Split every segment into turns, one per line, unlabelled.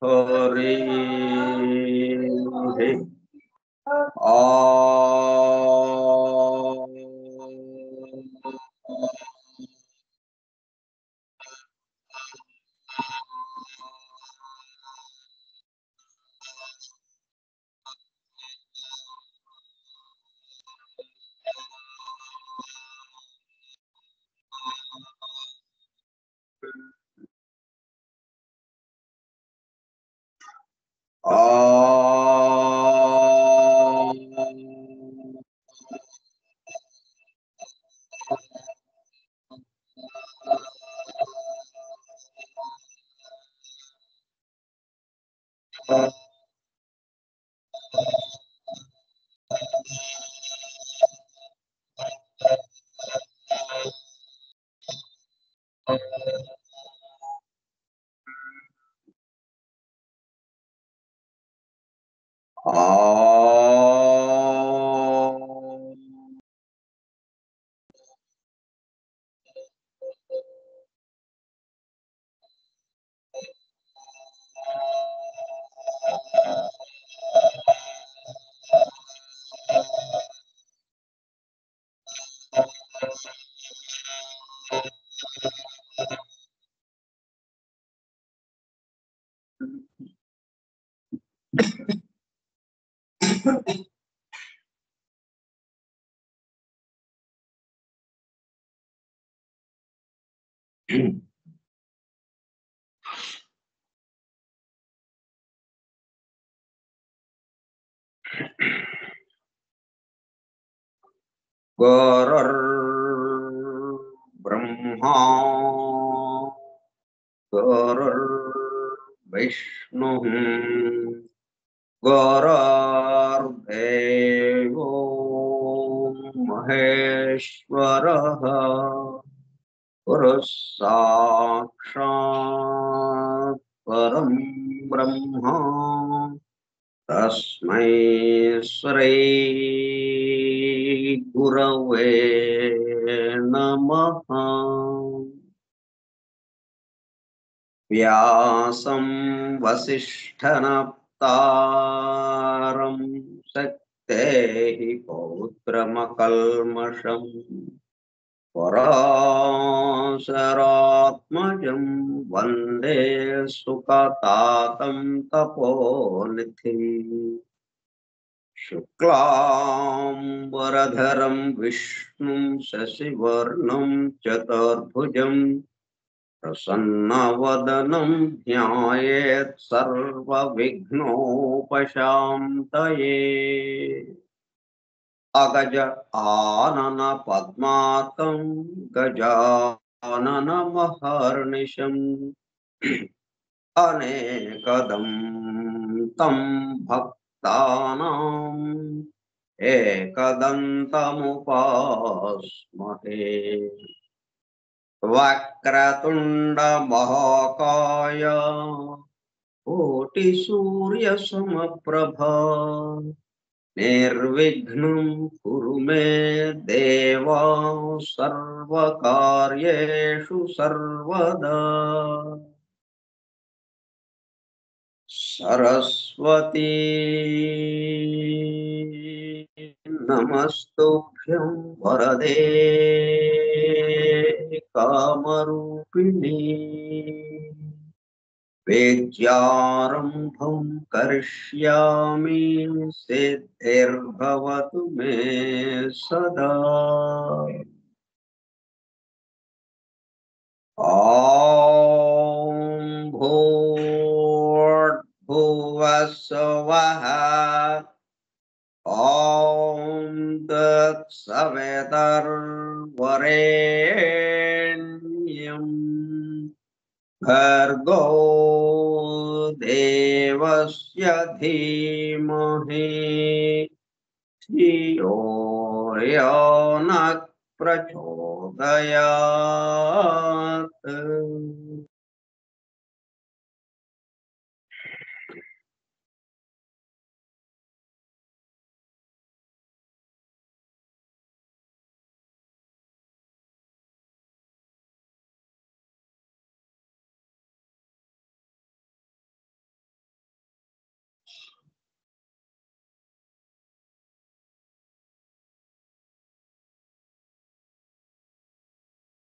हरिः गुरुर्ब्रह्मा गुरुर्विष्णुः गुरुर्देवो महेश्वरः गुरुः साक्षात् परं ब्रह्म तस्मै श्री गुरवे नमः। व्यासं वसिष्ठनप्तारं शक्तेः पौत्रमकल्मषम् पराशरात्मजं वन्दे सुखतातं तपोनिधिम् शुक्लांबरधरं विष्णुं शशिवर्णं चतुर्भुजं प्रसन्नवदनं ध्यायेत् सर्वविघ्नोपशान्तये। अगज आनन पद्मार्कं गजाननमहर्निशम् अनेकदं तं भक्तानाम् एकदन्तमुपास्महे। वक्रतुण्डमहाकाय कोटिसूर्यसमप्रभा निर्विघ्नं कुरु मे देव सर्वकार्येषु सर्वदा। सरस्वती नमस्तुभ्यं वरदे कामरूपिणी। विद्यारम्भं करिष्यामि सिद्धिर्भवतु मे सदा। ॐ भूर्भुवस्सुवः ॐ तत्सवितुर्वरेण्यं भर्गो देवस्य धीमहि धियो यो नः प्रचोदयात्।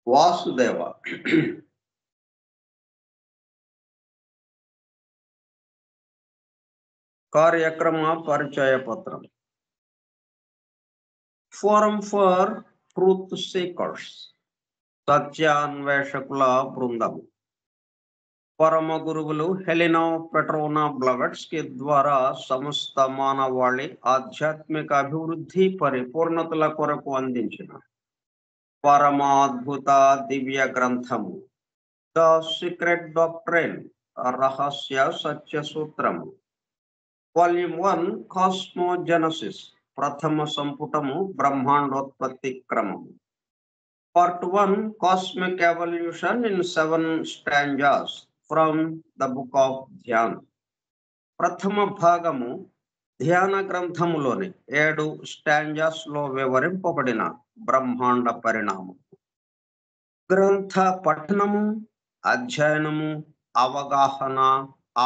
వాసుదేవ. కార్యక్రమ పరిచయ పత్రం. ఫోరం ఫర్ ట్రూత్ సీకర్స్, సత్యాన్వేషకుల బృందం. పరమ గురువులు హెలినా పెట్రోనా బ్లవెట్స్కీ ద్వారా సమస్త మానవాళి ఆధ్యాత్మిక అభివృద్ధి పరిపూర్ణతల కొరకు అందించిన పరమాద్భుత దివ్య గ్రంథము ద సీక్రెట్ డాక్ట్రైన్, రహస్య సత్య సూత్రము. వాల్యూమ్ 1 కాస్మోజెనసిస్, ప్రథమ సంపుటము బ్రహ్మాండోత్పత్తి క్రమము. Part 1 cosmic evolution in 7 stanzas from the book of Dhyan. ప్రథమ భాగము ధ్యాన గ్రంథములోని 7 స్టాంజాస్ లో వివరింపబడిన బ్రహ్మాండ పరిణామం. గ్రంథ పఠనము, అధ్యయనము, అవగాహన,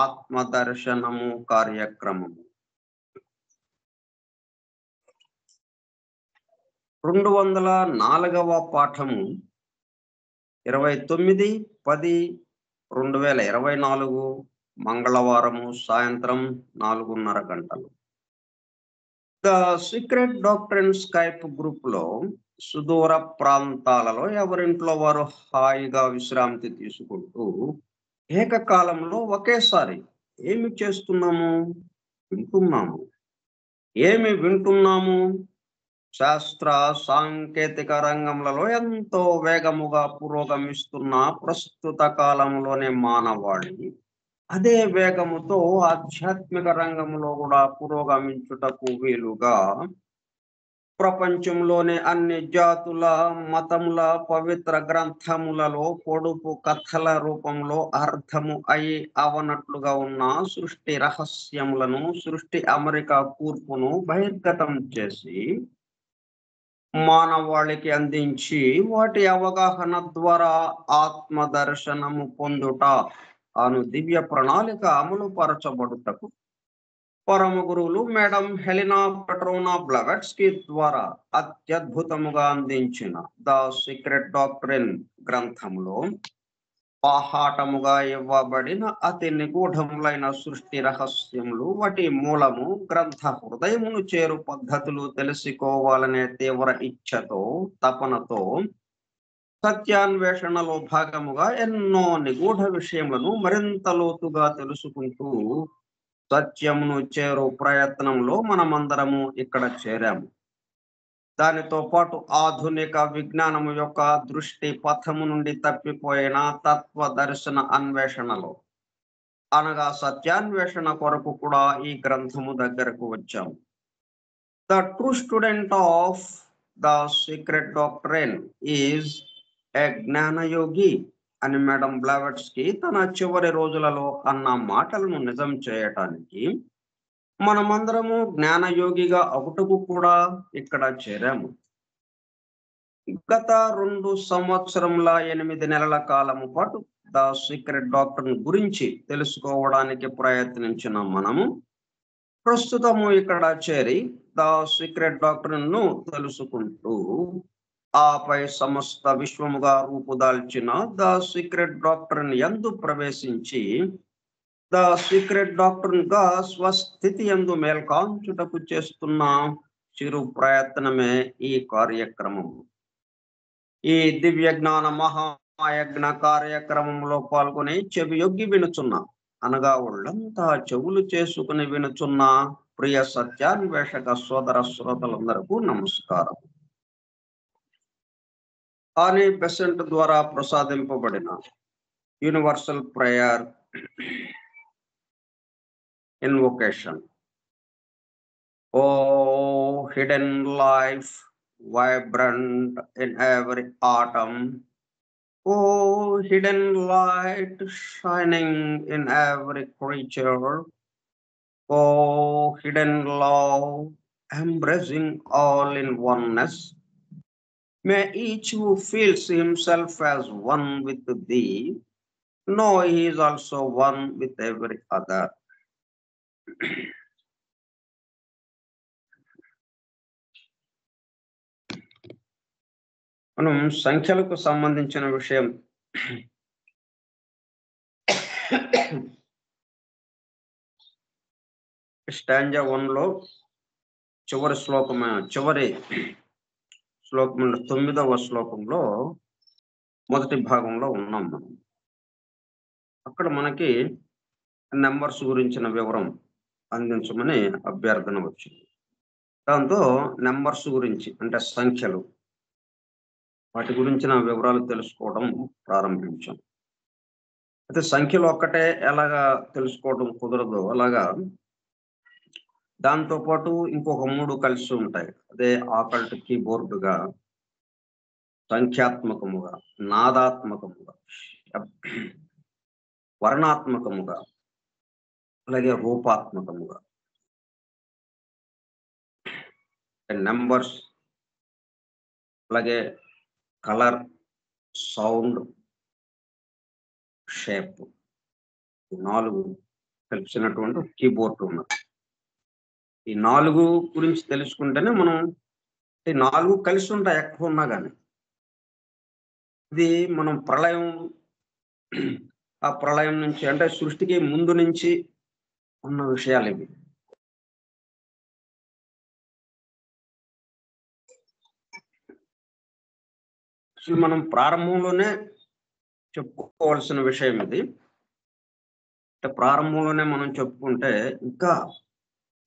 ఆత్మదర్శనము కార్యక్రమము. 204వ పాఠము 29/10/2024 మంగళవారము సాయంత్రం 4:30 గంటలు. The secret doctrine Skype group లో సుదూర ప్రాంతాలలో ఎవరింట్లో వారు హాయిగా విశ్రాంతి తీసుకుంటూ ఏకకాలంలో ఒకేసారి ఏమి చేస్తున్నాము? వింటున్నాము. ఏమి వింటున్నాము? శాస్త్ర సాంకేతిక రంగంలో ఎంతో వేగముగా పురోగమిస్తున్న ప్రస్తుత కాలంలోనే మానవాళి అదే వేగముతో ఆధ్యాత్మిక రంగంలో కూడా పురోగమించుటకు వీలుగా ప్రపంచంలోని అన్ని జాతుల మతముల పవిత్ర గ్రంథములలో పొడుపు కథల రూపంలో అర్థము అయి అవనట్లుగా ఉన్న సృష్టి రహస్యములను, సృష్టి అమెరికా కూర్పును బహిర్గతం చేసి మానవాళికి అందించి వాటి అవగాహన ద్వారా ఆత్మదర్శనము పొందుట అను దివ్య ప్రణాళిక అమలు పరచబడుటకు పరమ గురువులు మేడం హెలినా పెట్రోనా బ్లవెట్స్కీ ద్వారా అత్యద్భుతముగా అందించిన ద సీక్రెట్ డాక్ట్రైన్ గ్రంథంలో పాహాటముగా ఇవ్వబడిన అతి నిగూఢములైన సృష్టి రహస్యములు, వాటి మూలము, గ్రంథ హృదయమును చేరు పద్ధతులు తెలుసుకోవాలనే తీవ్ర ఇచ్ఛతో, తపనతో సత్యాన్వేషణలో భాగముగా ఎన్నో నిగూఢ విషయములను మరింత లోతుగా తెలుసుకుంటూ సత్యమును చేరు ప్రయత్నంలో మనమందరము ఇక్కడ చేరాము. దానితో పాటు ఆధునిక విజ్ఞానము యొక్క దృష్టి పథము నుండి తప్పిపోయిన తత్వ దర్శన అన్వేషణలో అనగా సత్యాన్వేషణ కొరకు కూడా ఈ గ్రంథము దగ్గరకు వచ్చాము. The true student of the secret doctrine is a జ్ఞానయోగి అని మేడం బ్లవెట్స్కీ తన చివరి రోజులలో అన్న మాటలను నిజం చేయటానికి మనమందరము జ్ఞానయోగిగా ఒకటకు కూడా ఇక్కడ చేరాము. గత 2 సంవత్సరముల 8 నెలల కాలము పాటు ద సీక్రెట్ డాక్ట్రైన్ గురించి తెలుసుకోవడానికి ప్రయత్నించిన మనము ప్రస్తుతము ఇక్కడ చేరి ద సీక్రెట్ డాక్ట్రైన్ ను తెలుసుకుంటూ ఆపై సమస్త విశ్వముగా రూపుదాల్చిన ద సీక్రెట్ డాక్ట్రైన్ యందు ప్రవేశించి ద సీక్రెట్ డాక్ట్రైన్ గా స్వస్థితి యందు మేల్కాంచుటకు చేస్తున్న చిరు ప్రయత్నమే ఈ కార్యక్రమం. ఈ దివ్య జ్ఞాన మహాయజ్ఞ కార్యక్రమంలో పాల్గొని చెవియొగ్గి వినుచున్న అనగా ఒళ్ళంతా చెవులు చేసుకుని వినుచున్న ప్రియ సత్యాన్వేషక సోదర శ్రోతలందరకు నమస్కారం. ఆనీ బెసెంట్ ద్వారా ప్రసాదింపబడిన universal prayer invocation. Oh, hidden life, vibrant in every atom. Oh, hidden light, shining in every creature. Oh, hidden love, embracing all in oneness. May each who feels himself as one with thee know he is also one with every other. మనం సంఖ్యలకు సంబంధించిన విషయం stanza 1లో చివరి శ్లోకం 9వ శ్లోకంలో మొదటి భాగంలో ఉన్నాం మనం. అక్కడ మనకి నంబర్స్ గురించిన వివరం అందించమని అభ్యర్థన వచ్చింది. దాంతో నంబర్స్ గురించి అంటే సంఖ్యలు, వాటి గురించిన వివరాలు తెలుసుకోవడం ప్రారంభించాం. అయితే సంఖ్యలు ఒక్కటే ఎలాగా తెలుసుకోవడం కుదరదు, అలాగా దాంతో పాటు ఇంకొక 3 కలిసి ఉంటాయి. అదే ఆకల్ట్ కీబోర్డుగా, సంఖ్యాత్మకముగా, నాదాత్మకముగా, వర్ణాత్మకముగా, అలాగే రూపాత్మకముగా. నంబర్స్, అలాగే కలర్, సౌండ్, షేప్, 4 కలిసినటువంటి కీబోర్డ్ ఉన్నది. ఈ 4 గురించి తెలుసుకుంటేనే మనం ఈ 4 కలిసి ఉంటాయి ఎక్కడ ఉన్నా కానీ. ఇది మనం ఆ ప్రళయం నుంచి అంటే సృష్టికి ముందు నుంచి ఉన్న విషయాలు ఇవి. అసలు మనం ప్రారంభంలోనే చెప్పుకోవాల్సిన విషయం ఇది. అంటే ప్రారంభంలోనే మనం చెప్పుకుంటే ఇంకా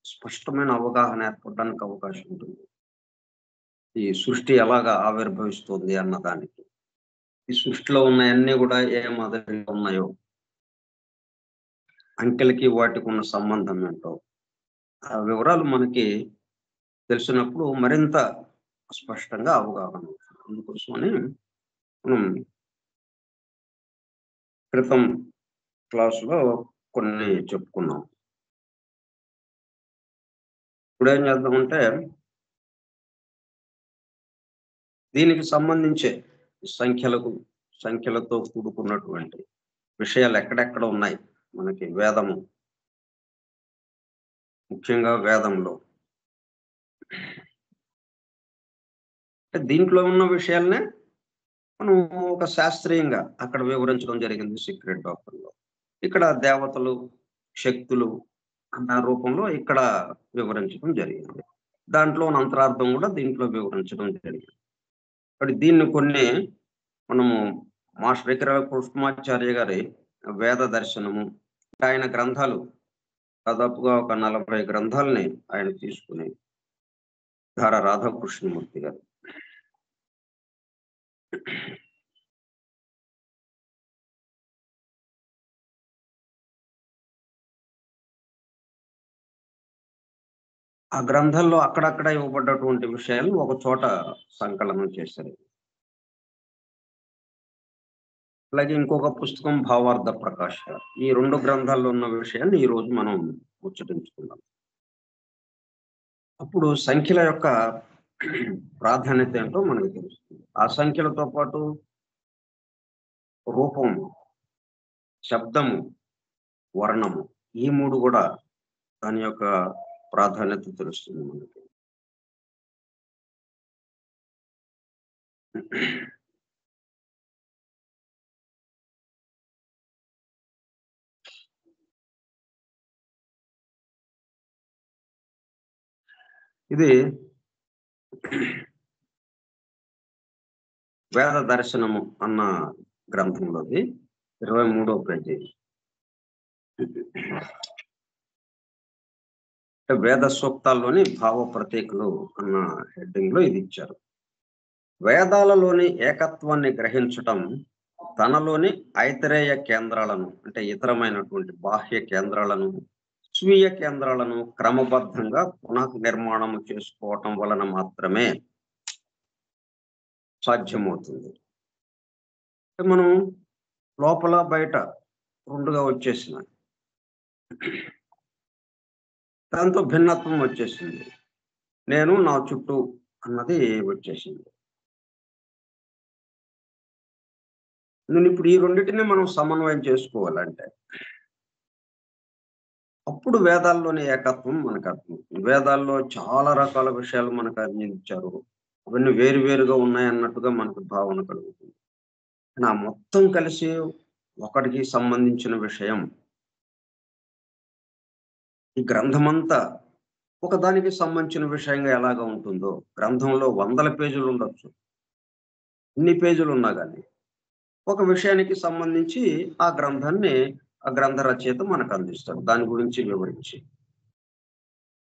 స్పష్టమైన అవగాహన ఏర్పడడానికి అవకాశం ఉంటుంది. ఈ సృష్టి ఎలాగా ఆవిర్భవిస్తుంది అన్న దానికి, ఈ సృష్టిలో ఉన్నాయన్నీ కూడా ఏ మాదిరిగా ఉన్నాయో, అంకెలకి వాటికి ఉన్న సంబంధం ఏంటో, ఆ వివరాలు మనకి తెలిసినప్పుడు మరింత స్పష్టంగా అవగాహన అవుతుంది. అందుకోసమని మనం క్రితం క్లాసులో కొన్ని చెప్పుకున్నాం. ఇప్పుడు ఏం చేద్దామంటే దీనికి సంబంధించే సంఖ్యలతో కూడుకున్నటువంటి విషయాలు ఎక్కడెక్కడ ఉన్నాయి మనకి వేదము, ముఖ్యంగా వేదంలో. దీంట్లో ఉన్న విషయాలనే మనం ఒక శాస్త్రీయంగా అక్కడ వివరించడం జరిగింది సీక్రెట్ డాక్టర్లో. ఇక్కడ దేవతలు, శక్తులు అన్న రూపంలో ఇక్కడ వివరించడం జరిగింది. దాంట్లో అంతరార్థం కూడా దీంట్లో వివరించడం జరిగింది. మరి దీన్ని కొన్ని మనము మాస్టర్ విక్రమ కృష్ణమాచార్య గారి వేద దర్శనము, ఆయన గ్రంథాలు దాదాపుగా ఒక 40 గ్రంథాలని ఆయన తీసుకుని ధార రాధాకృష్ణమూర్తి గారు ఆ గ్రంథాల్లో అక్కడక్కడ ఇవ్వబడ్డటువంటి విషయాలు ఒక చోట సంకలనం చేశారు. అలాగే ఇంకొక పుస్తకం భావార్థ ప్రకాశ. ఈ 2 గ్రంథాల్లో ఉన్న విషయాన్ని ఈ రోజు మనం ముచ్చటించుకుందాం. అప్పుడు సంఖ్యల యొక్క ప్రాధాన్యత ఏంటో మనకు తెలుస్తుంది. ఆ సంఖ్యలతో పాటు రూపం, శబ్దము, వర్ణము, ఈ 3 కూడా దాని యొక్క ప్రాధాన్యత తెలుస్తుంది మనకి. ఇది వేద దర్శనము అన్న గ్రంథంలోది 23వ పేజీ. వేద సూక్తాల్లోని భావ ప్రతీకలు అన్న హెడ్డింగ్ లో ఇది ఇచ్చారు. వేదాలలోని ఏకత్వాన్ని గ్రహించటం తనలోని ఐతరేయ కేంద్రాలను అంటే ఇతరమైనటువంటి బాహ్య కేంద్రాలను, స్వీయ కేంద్రాలను క్రమబద్ధంగా పునః నిర్మాణం చేసుకోవటం వలన మాత్రమే సాధ్యమవుతుంది. మనం లోపల బయట 2గా వచ్చేసిన దాంతో భిన్నత్వం వచ్చేసింది. నేను నా చుట్టూ అన్నది వచ్చేసింది. నేను ఇప్పుడు ఈ రెండింటిని మనం సమన్వయం చేసుకోవాలంటే అప్పుడు వేదాల్లోని ఏకత్వం మనకు అర్థమవుతుంది. వేదాల్లో చాలా రకాల విషయాలు మనకు అందించారు. అవన్నీ వేరు వేరుగా ఉన్నాయన్నట్టుగా మనకు భావన కలుగుతుంది. నా మొత్తం కలిసి ఒకటికి సంబంధించిన విషయం. ఈ గ్రంథమంతా ఒకదానికి సంబంధించిన విషయంగా ఎలాగా ఉంటుందో, గ్రంథంలో వందల పేజీలు ఉండొచ్చు. ఇన్ని పేజీలు ఉన్నా గాని, ఒక విషయానికి సంబంధించి ఆ గ్రంథాన్ని ఆ గ్రంథ రచయిత మనకు అందిస్తాడు. దాని గురించి వివరించి.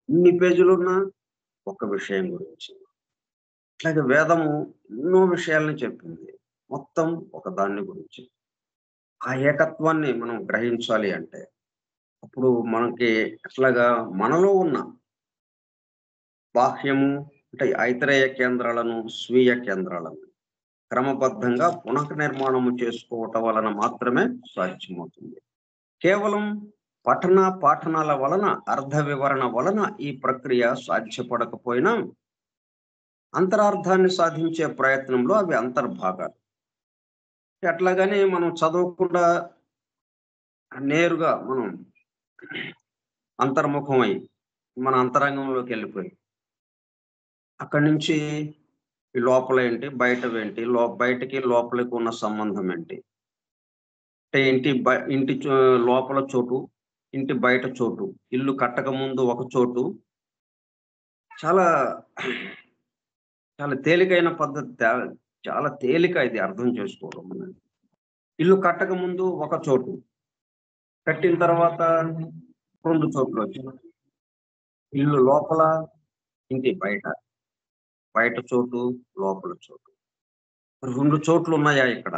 ఇన్ని పేజీలున్న ఒక విషయం గురించి. అట్లాగే వేదము ఎన్నో విషయాల్ని చెప్పింది. మొత్తం ఒక దాన్ని గురించి. ఆ ఏకత్వాన్ని మనం గ్రహించాలి అంటే, అప్పుడు మనకి ఎట్లాగా మనలో ఉన్న బాహ్యము అంటే ఐతరేయ కేంద్రాలను, స్వీయ కేంద్రాలను క్రమబద్ధంగా పునఃనిర్మాణము చేసుకోవటం వలన మాత్రమే సాధ్యమవుతుంది. కేవలం పఠన, పాఠనాల వలన, అర్థ వివరణ వలన ఈ ప్రక్రియ సాధ్యపడకపోయినా, అంతరార్థాన్ని సాధించే ప్రయత్నంలో అవి అంతర్భాగాలు. అట్లాగని మనం చదవకుండా నేరుగా మనం అంతర్ముఖమై, మన అంతరంగంలోకెళ్ళిపోయి, అక్కడి నుంచి ఈ లోపలేంటి, బయటవేంటి, బయటకి లోపలికి ఉన్న సంబంధం ఏంటి? అంటే ఇంటి లోపల చోటు, ఇంటి బయట చోటు, ఇల్లు కట్టక ముందు ఒక చోటు. చాలా చాలా తేలికైన పద్ధతి. చాలా తేలిక ఇది అర్థం చేసుకోవడం అనేది. ఇల్లు కట్టక ముందు ఒక చోటు, కట్టిన తర్వాత 2 చోట్లొచ్చాయి. ఇల్లు లోపల, ఇంటి బయట. బయట చోటు, లోపల చోటు. 2 చోట్లున్నాయా ఇక్కడ?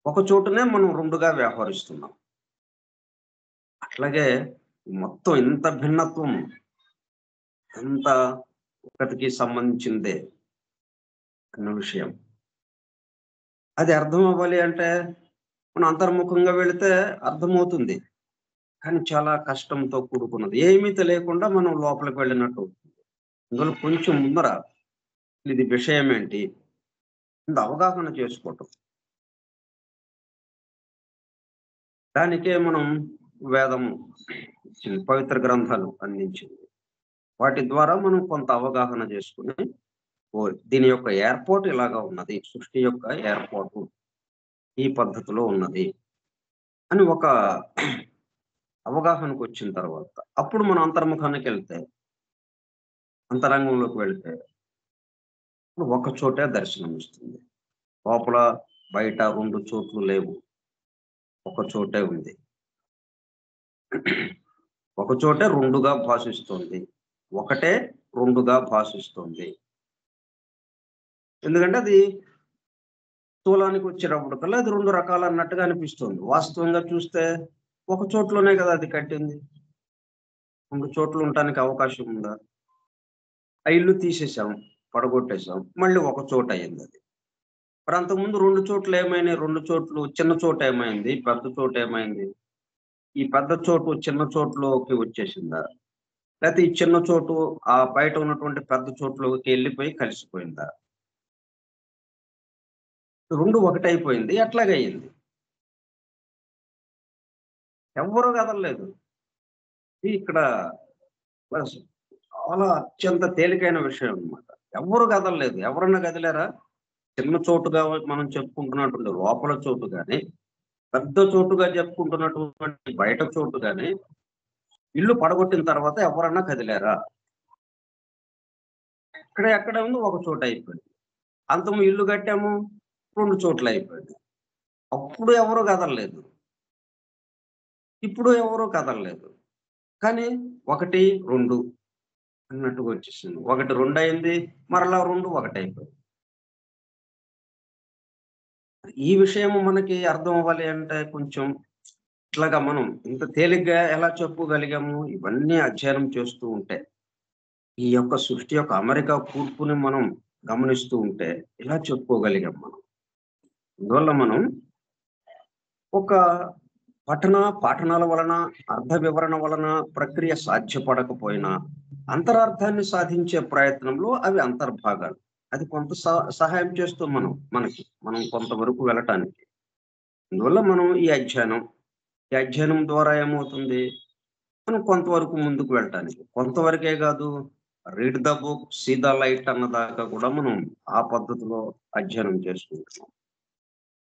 ఒక చోటునే మనం 2గా వ్యవహరిస్తున్నాం. అట్లాగే మొత్తం ఇంత భిన్నత్వం, ఎంత ఒకటికి సంబంధించిందే అన్న విషయం. అది అర్థం అవ్వాలి అంటే మనం అంతర్ముఖంగా వెళితే అర్థమవుతుంది. కానీ చాలా కష్టంతో కూడుకున్నది. ఏమీ తెలియకుండా మనం లోపలికి వెళ్ళినట్టు అవుతుంది. అందులో కొంచెం ముందర ఇది విషయం ఏంటి? ఇంత అవగాహన చేసుకోవటం. దానికే మనం వేదం ఇచ్చింది. పవిత్ర గ్రంథాలు అందించింది. వాటి ద్వారా మనం కొంత అవగాహన చేసుకొని, దీని యొక్క ఏర్పాటు ఇలాగా ఉన్నది. సృష్టి యొక్క ఏర్పాటు ఈ పద్ధతిలో ఉన్నది అని ఒక అవగాహనకొచ్చిన తర్వాత, అప్పుడు మనం అంతర్ముఖానికెళ్తే, అంతరంగంలోకి వెళితే, ఒక చోటే దర్శనమిస్తుంది. లోపల, బయట 2 చోట్లు లేవు. ఒక చోటే ఉంది. ఒక చోటే 2గా భాషిస్తుంది. ఒకటే 2గా భాషిస్తుంది. ఎందుకంటే అది స్థూలానికి వచ్చేటప్పటికల్లా అది 2 రకాలన్నట్టుగా అనిపిస్తుంది. వాస్తవంగా చూస్తే ఒక చోట్లోనే కదా అది కట్టింది. 2 చోట్ల ఉండటానికి అవకాశం ఉందా? ఆ ఇల్లు తీసేసాం, పడగొట్టేసాం. మళ్ళీ ఒక చోట అయిందది. మరి అంతకుముందు 2 చోట్ల ఏమైనాయి? 2 చోట్లు చిన్న చోటేమైంది? పెద్ద చోటేమైంది? ఈ పెద్ద చోటు చిన్న చోటులోకి వచ్చేసిందా? లేతే ఈ చిన్న చోటు ఆ బయట ఉన్నటువంటి పెద్ద చోటులోకి ఎళ్ళిపోయి కలిసిపోయిందా? 2 ఒకటైపోయింది. ఎట్లాగయింది? ఎవ్వరు కదలలేదు. ఇక్కడ బస్ చాలా అత్యంత తేలికైన విషయం అన్నమాట. ఎవ్వరు కదలలేదు. ఎవరన్నా కదిలారా? చిన్న చోటుగా మనం చెప్పుకుంటున్నటువంటి లోపల చోటు గాని, పెద్ద చోటుగా చెప్పుకుంటున్నటువంటి బయట చోటు గాని, ఇల్లు పడగొట్టిన తర్వాత ఎవరన్నా కదిలారా? ఎక్కడ ఉంది ఒక చోట అయిపోయింది. ఇల్లు కట్టాము 2 చోట్ల అయిపోయింది. అప్పుడు ఎవరు కదలలేదు. ఇప్పుడు ఎవరు కదలలేదు. కానీ 1, 2 అన్నట్టుగా వచ్చేసింది. 1, 2 అయింది. మరలా 2 ఒకటైపోయింది. ఈ విషయము మనకి అర్థం అవ్వాలి అంటే కొంచెం ఇట్లాగా మనం ఇంత తేలిగ్గా ఎలా చెప్పగలిగాము? ఇవన్నీ అధ్యయనం చేస్తూ ఉంటే, ఈ యొక్క సృష్టి యొక్క అమరిక కూర్పుని మనం గమనిస్తూ ఉంటే ఇలా చెప్పుకోగలిగాం మనం. అందువల్ల మనం ఒక పాఠనాల వలన, అర్థ వివరణ వలన ప్రక్రియ సాధ్యపడకపోయినా, అంతరార్థాన్ని సాధించే ప్రయత్నంలో అవి అంతర్భాగాలు. అది కొంత సహాయం చేస్తుంది మనం కొంతవరకు వెళ్ళటానికి. అందువల్ల మనం ఈ అధ్యయనం ద్వారా ఏమవుతుంది? మనం కొంతవరకు ముందుకు వెళ్ళటానికి. కొంతవరకే కాదు, read the book, see the light అన్నదాకా కూడా మనం ఆ పద్ధతిలో అధ్యయనం చేసుకుంటున్నాం.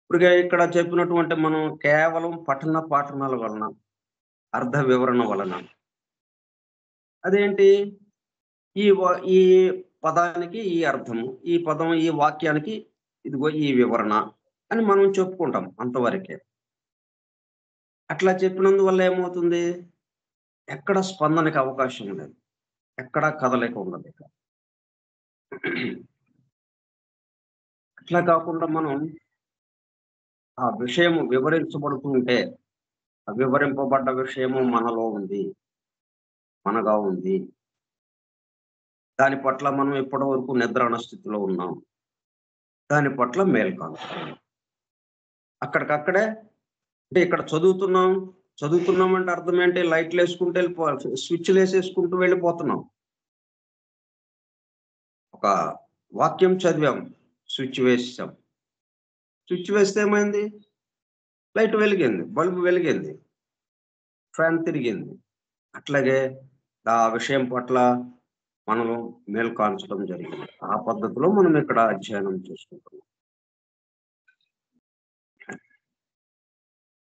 ఇప్పుడు ఇక్కడ చెప్పినటువంటి మనం కేవలం పఠన పాఠనాల వలన, అర్థ వివరణ వలన అదేంటి ఈ పదానికి ఈ అర్థము, ఈ పదం ఈ వాక్యానికి ఇదిగో ఈ వివరణ అని మనం చెప్పుకుంటాం అంతవరకే. అట్లా చెప్పినందువల్ల ఏమవుతుంది? ఎక్కడ స్పందనకి అవకాశం లేదు. ఎక్కడ కదలిక ఉండదు ఇక. అట్లా కాకుండా మనం ఆ విషయము వివరించబడుతూ ఉంటే, ఆ వివరింపబడ్డ విషయము మనలో ఉంది. మనగా ఉంది. దాని పట్ల మనం ఇప్పటి వరకు నిద్రాణ స్థితిలో ఉన్నాం. దాని పట్ల మేల్కొంటున్నాం. అక్కడికక్కడే అంటే ఇక్కడ చదువుతున్నాం అంటే అర్థం ఏంటి? లైట్‌లేసుకుంటూ స్విచ్‌లేసేసుకుంటూ వెళ్ళిపోతున్నాం. ఒక వాక్యం చదివాం. స్విచ్ వేసేసాం. స్విచ్ వేస్తే ఏమైంది? లైట్ వెలిగింది. బల్బ్ వెలిగింది. ఫ్యాన్ తిరిగింది. అట్లాగే ఆ విషయం పట్ల మనము మేల్కొల్చడం జరిగింది. ఆ పద్ధతిలో మనం ఇక్కడ అధ్యయనం చేసుకుంటున్నాం.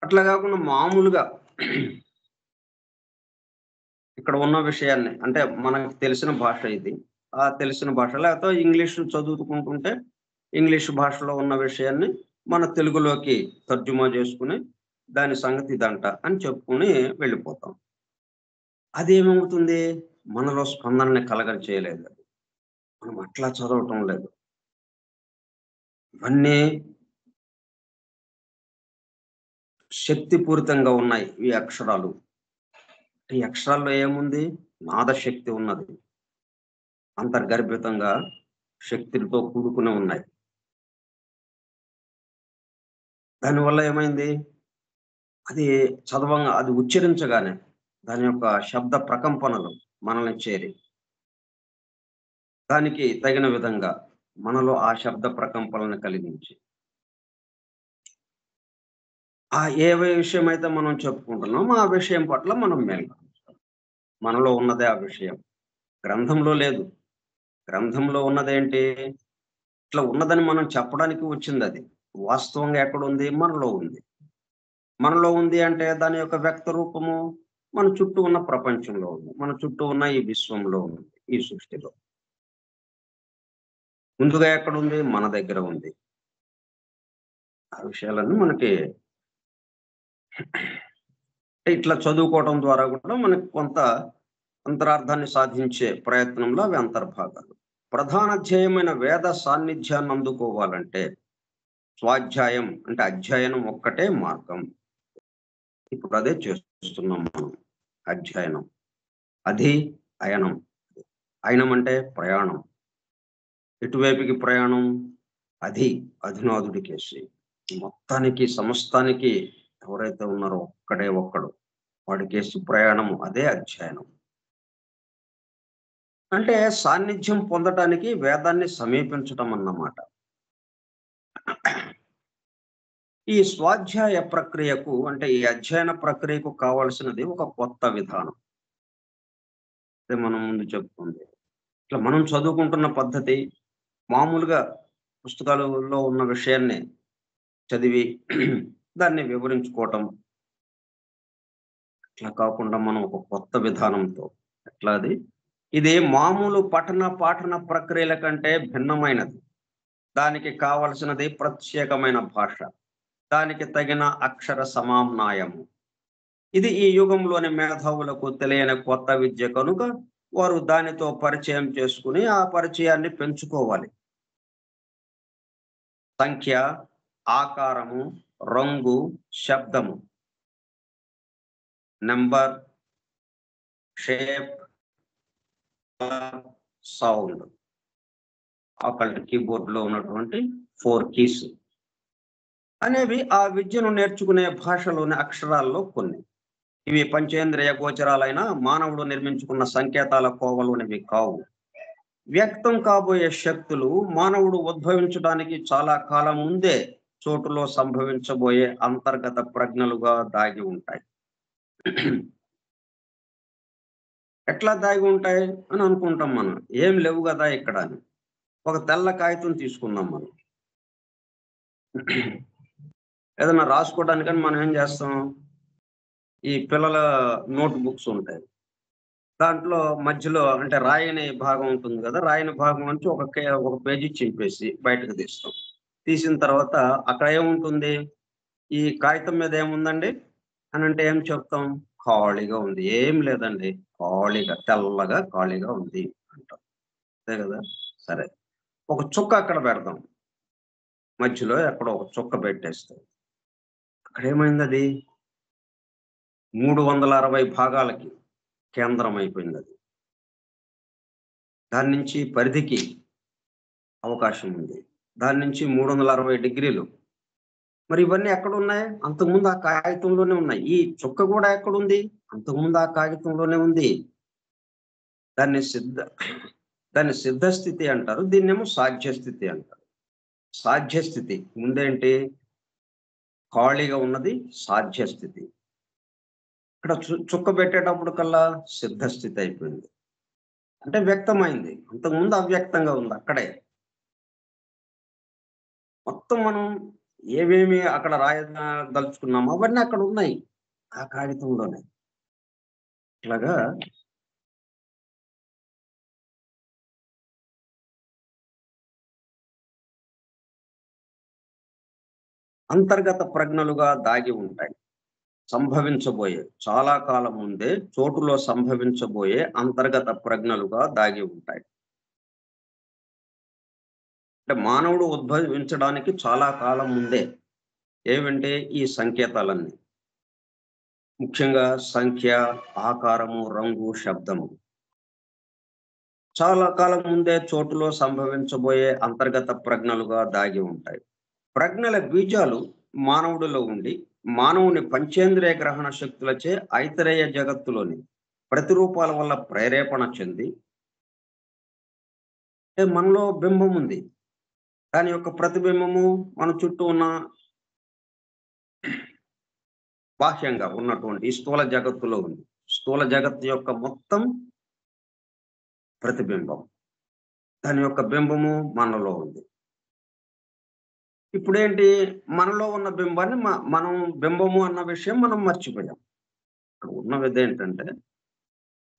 అట్లా కాకుండా మామూలుగా ఇక్కడ ఉన్న విషయాన్ని అంటే మనకు తెలిసిన భాష ఇది. ఆ తెలిసిన భాష లేకపోతే ఇంగ్లీష్ చదువుకుంటుంటే ఇంగ్లీష్ భాషలో ఉన్న విషయాన్ని మన తెలుగులోకి తర్జుమా చేసుకొని దాని సంగతి ఇదంట అని చెప్పుకొని వెళ్ళిపోతాం. అదేమవుతుంది? మనలో స్పందనని చేయలేదు. మనం అట్లా చదవటం లేదు. ఇవన్నీ శక్తిపూరితంగా ఉన్నాయి ఈ అక్షరాలు. ఈ అక్షరాల్లో ఏముంది? నాదశక్తి ఉన్నది. అంతర్గర్భితంగా శక్తులతో కూడుకుని ఉన్నాయి. దానివల్ల ఏమైంది? అది అది ఉచ్చరించగానే దాని యొక్క శబ్ద ప్రకంపనలు మనల్ని చేరి, దానికి తగిన విధంగా మనలో ఆ శబ్ద ప్రకంపనలను కలిగించి, ఏ విషయమైతే మనం చెప్పుకుంటున్నామో ఆ విషయం పట్ల మనం మేల్కొంటాం. మనలో ఉన్నదే ఆ విషయం. గ్రంథంలో లేదు. గ్రంథంలో ఉన్నదేంటి? ఇట్లా ఉన్నదని మనం చెప్పడానికి వచ్చిందది. వాస్తవంగా ఎక్కడుంది? మనలో ఉంది. మనలో ఉంది అంటే దాని యొక్క వ్యక్త రూపము మన చుట్టూ ఉన్న ప్రపంచంలో ఉంది. మన చుట్టూ ఉన్న ఈ విశ్వంలో ఉంది. ఈ సృష్టిలో. ముందుగా ఎక్కడుంది? మన దగ్గర ఉంది. ఆ విషయాలన్నీ మనకి ఇట్లా చదువుకోవడం ద్వారా కూడా మనకు కొంత అంతరార్థాన్ని సాధించే ప్రయత్నంలో అవి అంతర్భాగాలు. ప్రధాన ధ్యేయమైన వేద సాన్నిధ్యాన్ని అందుకోవాలంటే స్వాధ్యాయం అంటే అధ్యయనం ఒక్కటే మార్గం. ఇప్పుడు అదే చేస్తున్నాం మనం. అధ్యయనం. అది అయనం. అయనం అంటే ప్రయాణం. ఎటువైపుకి ప్రయాణం? అధినాథుడికేసి. మొత్తానికి సమస్తానికి ఎవరైతే ఉన్నారో ఒక్కడే ఒక్కడు. వాడికేసి ప్రయాణము. అదే అధ్యయనం. అంటే సాన్నిధ్యం పొందటానికి వేదాన్ని సమీపించటం అన్నమాట. ఈ స్వాధ్యాయ ప్రక్రియకు అంటే ఈ అధ్యయన ప్రక్రియకు కావాల్సినది ఒక కొత్త విధానం. అదే మనం ముందు చెప్పుకుంది. ఇట్లా మనం చదువుకుంటున్న పద్ధతి మామూలుగా పుస్తకాలలో ఉన్న విషయాన్ని చదివి దాన్ని వివరించుకోవటం. అట్లా కాకుండా మనం ఒక కొత్త విధానంతో ఎట్లా ఇది మామూలు పఠన పాఠన ప్రక్రియల కంటే భిన్నమైనది. దానికి కావలసినది ప్రత్యేకమైన భాష. దానికి తగిన అక్షర సమామ్నాయము. ఇది ఈ యుగంలోని మేధావులకు తెలియని కొత్త విద్య కనుక వారు దానితో పరిచయం చేసుకుని ఆ పరిచయాన్ని పెంచుకోవాలి. సంఖ్య, ఆకారము, రంగు, శబ్దము, నంబర్, షేప్, సౌండ్. అక్కడ కీబోర్డ్ లో ఉన్నటువంటి 4 కీస్ అనేవి ఆ విద్యను నేర్చుకునే భాషలోని అక్షరాల్లో కొన్ని. ఇవి పంచేంద్రియ గోచరాలైన మానవుడు నిర్మించుకున్న సంకేతాల కోవలోనివి కావు. వ్యక్తం కాబోయే శక్తులు మానవుడు ఉద్భవించడానికి చాలా కాలం ముందే చోటులో సంభవించబోయే అంతర్గత ప్రజ్ఞలుగా దాగి ఉంటాయి. ఎట్లా దాగి ఉంటాయి అని అనుకుంటాం మనం. ఏం లేవు కదా ఇక్కడ అని. ఒక తెల్ల కాగితం తీసుకున్నాం మనం. ఏదైనా రాసుకోవడానికని మనం ఏం చేస్తాం? ఈ పిల్లల నోట్ బుక్స్ ఉంటాయి. దాంట్లో మధ్యలో అంటే రాయని భాగం ఉంటుంది కదా! రాయని భాగం నుంచి ఒక పేజీ చింపేసి బయటకు తీస్తాం. తీసిన తర్వాత అక్కడ ఏముంటుంది? ఈ కాగితం మీద ఏముందండి? అనంటే ఏం చెప్తాం? ఖాళీగా ఉంది. ఏం లేదండి. ఖాళీగా, తెల్లగా ఖాళీగా ఉంది అంటాం. అంతే కదా! సరే. ఒక చుక్క అక్కడ పెడదాం. మధ్యలో ఎక్కడో ఒక చుక్క పెట్టేస్తాం. అక్కడేమైందది? 360 భాగాలకి కేంద్రం అయిపోయిందది. దాని నుంచి పరిధికి అవకాశం ఉంది. దాని నుంచి 360 డిగ్రీలు. మరి ఇవన్నీ ఎక్కడున్నాయి? అంతకుముందు ఆ కాగితంలోనే ఉన్నాయి. ఈ చుక్క గూడా ఎక్కడుంది? అంతకుముందు ఆ కాగితంలోనే ఉంది. దాన్ని సిద్ధ దాన్ని సిద్ధస్థితి అంటారు. దీన్నేమో సాధ్యస్థితి అంటారు. సాధ్యస్థితి ముందేంటి? ఖాళీగా ఉన్నది సాధ్యస్థితి. ఇక్కడ చుక్క పెట్టేటప్పటికల్లా సిద్ధస్థితి అయిపోయింది. అంటే వ్యక్తమైంది. అంతకుముందు అవ్యక్తంగా ఉంది అక్కడే. మొత్తం మనం ఏవేమి అక్కడ దలుచుకున్నామో అవన్నీ అక్కడున్నాయి. ఆ కాగితంలోనే. ఇట్లాగా అంతర్గత ప్రజ్ఞలుగా దాగి ఉంటాయి. చాలా కాలం ముందే చోటులో సంభవించబోయే అంతర్గత ప్రజ్ఞలుగా దాగి ఉంటాయి. అంటే మానవుడు ఉద్భవించడానికి చాలా కాలం ముందే ఏవంటే ఈ సంకేతాలన్నీ. ముఖ్యంగా సంఖ్య, ఆకారము, రంగు, శబ్దము. చాలా కాలం ముందే చోటులో సంభవించబోయే అంతర్గత ప్రజ్ఞలుగా దాగి ఉంటాయి. ప్రజ్ఞల బీజాలు మానవుడిలో ఉండి, మానవుని పంచేంద్రియ గ్రహణ శక్తులచే ఐతరేయ జగత్తులోని ప్రతిరూపాల వల్ల ప్రేరేపణ చెంది అంటే మనలో బింబం ఉంది. దాని యొక్క ప్రతిబింబము మన చుట్టూ ఉన్న బాహ్యంగా ఉన్నటువంటి ఈ స్థూల జగత్తులో ఉంది. స్థూల జగత్తు యొక్క మొత్తం ప్రతిబింబం. దాని యొక్క బింబము మనలో ఉంది. ఇప్పుడేంటి మనలో ఉన్న బింబాన్ని మనం బింబము అన్న విషయం మనం మర్చిపోయాం. ఇక్కడ ఉన్నదేంటంటే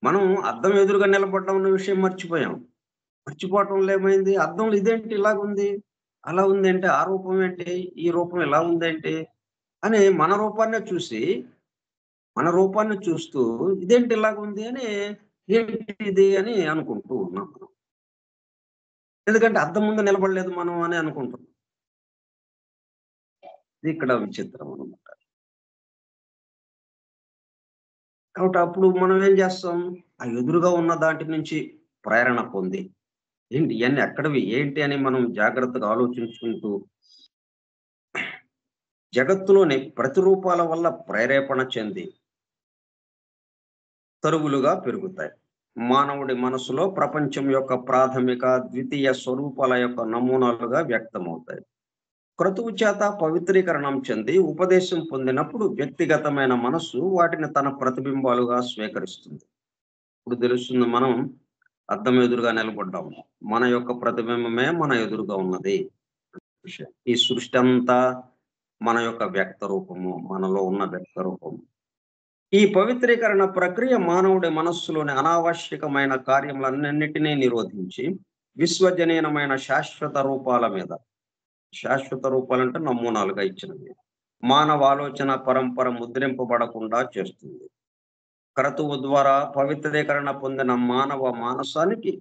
మనం అద్దం ఎదురుగా నిలబడ్డాం అన్న విషయం మర్చిపోయాం. మర్చిపోవటంలో ఏమైంది? అద్దంలో ఇదేంటి ఇలాగుంది? అలా ఉందేంటి? ఆ రూపం ఏంటి? ఈ రూపం ఇలా ఉందేంటి? అని మన రూపాన్ని చూస్తూ ఇదేంటి ఇలాగుంది అని ఏంటి ఇది అని అనుకుంటూ ఉన్నాం మనం. ఎందుకంటే అద్దం ముందు నిలబడలేదు మనం అని అనుకుంటున్నాం. ఇది ఇక్కడ విచిత్రం అన్నమాట. కాబట్టి అప్పుడు మనం ఏం చేస్తాం? ఆ ఎదురుగా ఉన్న దాంటి నుంచి ప్రేరణ పొంది, ఏంటి ఇయన్నీ ఎక్కడివి? ఏంటి అని మనం జాగ్రత్తగా ఆలోచించుకుంటూ జగత్తులోని ప్రతిరూపాల వల్ల ప్రేరేపణ చెంది తరుగులుగా పెరుగుతాయి. మానవుడి మనసులో ప్రపంచం యొక్క ప్రాథమిక, ద్వితీయ స్వరూపాల యొక్క నమూనాలుగా వ్యక్తమవుతాయి. క్రతువు చేత పవిత్రీకరణం చెంది ఉపదేశం పొందినప్పుడు వ్యక్తిగతమైన మనస్సు వాటిని తన ప్రతిబింబాలుగా స్వీకరిస్తుంది. ఇప్పుడు తెలుస్తుంది మనం అద్దం ఎదురుగా నిలబడ్డాము. మన యొక్క ప్రతిబింబమే మన ఎదురుగా ఉన్నది. ఈ సృష్టి అంతా మన యొక్క వ్యక్త రూపము. మనలో ఉన్న వ్యక్త రూపము. ఈ పవిత్రీకరణ ప్రక్రియ మానవుడి మనస్సులోని అనావశ్యకమైన కార్యములన్నిటినీ నిరోధించి విశ్వజనీనమైన శాశ్వత రూపాలంటే నమూనాలుగా ఇచ్చినవి. మానవ ఆలోచన పరంపర ముద్రింపబడకుండా చేస్తుంది. క్రతువు ద్వారా పవిత్రీకరణ పొందిన మానవ మానసానికి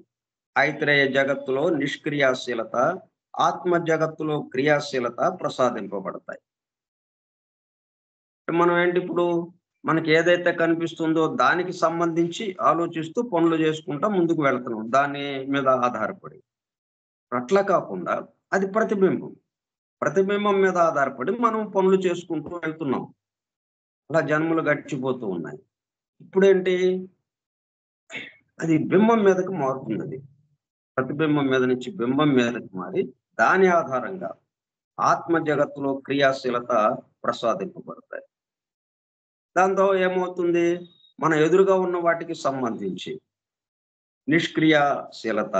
ఐతరేయ జగత్తులో నిష్క్రియాశీలత, ఆత్మ జగత్తులో క్రియాశీలత ప్రసాదింపబడతాయి. మనం ఏంటి ఇప్పుడు మనకి ఏదైతే కనిపిస్తుందో దానికి సంబంధించి ఆలోచిస్తూ పనులు చేసుకుంటా ముందుకు వెళ్తున్నాం. దాని మీద ఆధారపడి. అట్లా కాకుండా అది ప్రతిబింబం. ప్రతిబింబం మీద ఆధారపడి మనం పనులు చేసుకుంటూ వెళ్తున్నాం. అలా జన్మలు గడిచిపోతూ ఉన్నాయి. ఇప్పుడేంటి అది బింబం మీదకి మారుతుందది. ప్రతిబింబం మీద నుంచి బింబం మీదకి మారి దాని ఆధారంగా ఆత్మ జగత్తులో క్రియాశీలత ప్రసాదింపబడతాయి. దాంతో ఏమవుతుంది? మన ఎదురుగా ఉన్న వాటికి సంబంధించి నిష్క్రియాశీలత,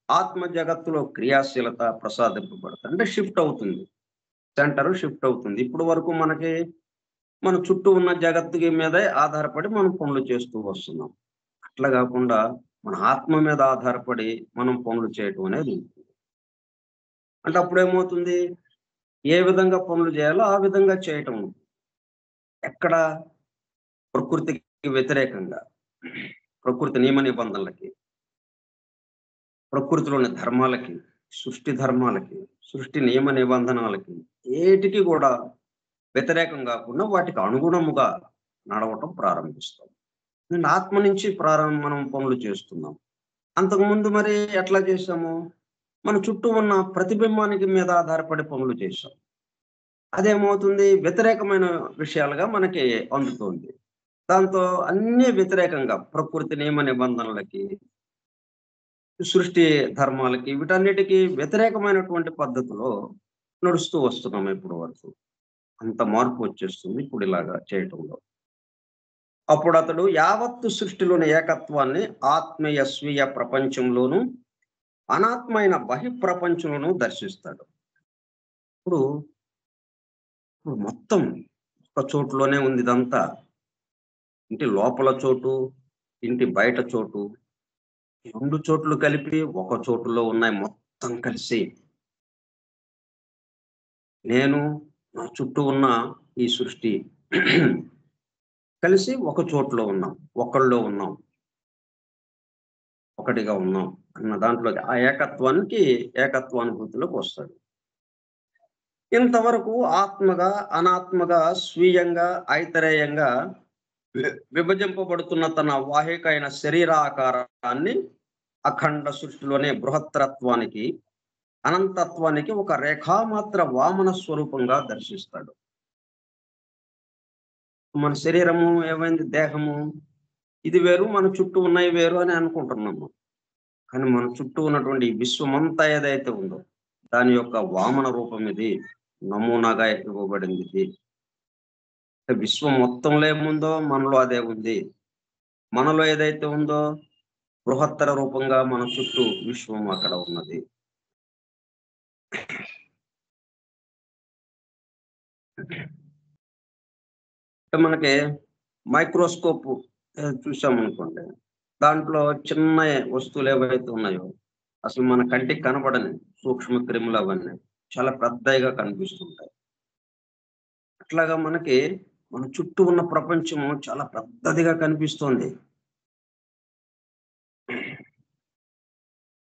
ఆత్మ జగత్తులో క్రియాశీలత ప్రసాదింపబడుతుంది. అంటే షిఫ్ట్ అవుతుంది. సెంటర్ షిఫ్ట్ అవుతుంది. ఇప్పుడు వరకు మనకి మన చుట్టూ ఉన్న జగత్తుకి మీదే ఆధారపడి మనం పనులు చేస్తూ వస్తున్నాం. అట్లా గాకుండా మన ఆత్మ మీద ఆధారపడి మనం పనులు చేయటం అనేది ఉంటుంది. అంటే అప్పుడేమవుతుంది? ఏ విధంగా పనులు చేయాలో ఆ విధంగా చేయటం. ఎక్కడ ప్రకృతికి వ్యతిరేకంగా, ప్రకృతి నియమ నిబంధనలకి, ప్రకృతిలోని ధర్మాలకి, సృష్టి ధర్మాలకి, సృష్టి నియమ నిబంధనలకి ఏటికి కూడా వ్యతిరేకం గాకుండా వాటికి అనుగుణముగా నడవటం ప్రారంభిస్తాం. నేను ఆత్మ నుంచి మనం పనులు చేస్తున్నాం. అంతకుముందు మరి ఎట్లా చేశాము? మన చుట్టూ ఉన్న ప్రతిబింబానికి మీద ఆధారపడి పనులు చేశాం. అదేమవుతుంది? వ్యతిరేకమైన విషయాలుగా మనకి అందుతుంది. దాంతో అన్నీ వ్యతిరేకంగా ప్రకృతి నియమ నిబంధనలకి, సృష్టి ధర్మాలకి వీటన్నిటికి వ్యతిరేకమైనటువంటి పద్ధతిలో నడుస్తూ వస్తున్నాం ఇప్పటి వరకు. అంత మార్పు వచ్చేస్తుంది ఇప్పుడు ఇలాగా చేయటంలో. అప్పుడు అతడు యావత్తు సృష్టిలోని ఏకత్వాన్ని ఆత్మీయ స్వీయ ప్రపంచంలోను, అనాత్మైన బహిఃప్రపంచంలోను దర్శిస్తాడు. ఇప్పుడు, ఇప్పుడు మొత్తం ఒక చోటులోనే ఉంది ఇదంతా. ఇంటి లోపల చోటు, ఇంటి బయట చోటు, ఈ 2 చోట్లు కలిపి ఒక చోటులో ఉన్నాయి మొత్తం కలిసి. నేను, నా చుట్టూ ఉన్న ఈ సృష్టి కలిసి ఒక చోటులో ఉన్నాం. ఒకళ్ళలో ఉన్నాం. ఒకటిగా ఉన్నాం అన్న దాంట్లోకి ఆ ఏకత్వానుభూతిలోకి వస్తాడు. ఇంతవరకు ఆత్మగా, అనాత్మగా, స్వీయంగా, ఐతరేయంగా విభజింపబడుతున్న తన వాహికైన శరీరాకారాన్ని అఖండ సృష్టిలోనే బృహత్తరత్వానికి, అనంతత్వానికి ఒక రేఖామాత్ర వామన స్వరూపంగా దర్శిస్తాడు. మన శరీరము ఏమైంది? దేహము ఇది వేరు, మన చుట్టూ ఉన్నవి వేరు అని అనుకుంటున్నాము. కానీ మన చుట్టూ ఉన్నటువంటి ఈ విశ్వమంతా ఏదైతే ఉందో దాని యొక్క వామన రూపం ఇది, నమూనాగా ఇవ్వబడింది ఇది. విశ్వం మొత్తంలో ఏముందో మనలో అదే ఉంది. మనలో ఏదైతే ఉందో బృహత్తర రూపంగా మన చుట్టూ విశ్వం అక్కడ ఉన్నది. మనకి మైక్రోస్కోప్ చూసామనుకోండి, దాంట్లో చిన్న వస్తువులు ఏవైతే ఉన్నాయో అసలు మన కంటికి కనపడని సూక్ష్మ క్రిములు అవన్నీ చాలా పెద్దగా కనిపిస్తుంటాయి. అట్లాగా మనకి మన చుట్టూ ఉన్న ప్రపంచము చాలా పెద్దదిగా కనిపిస్తోంది.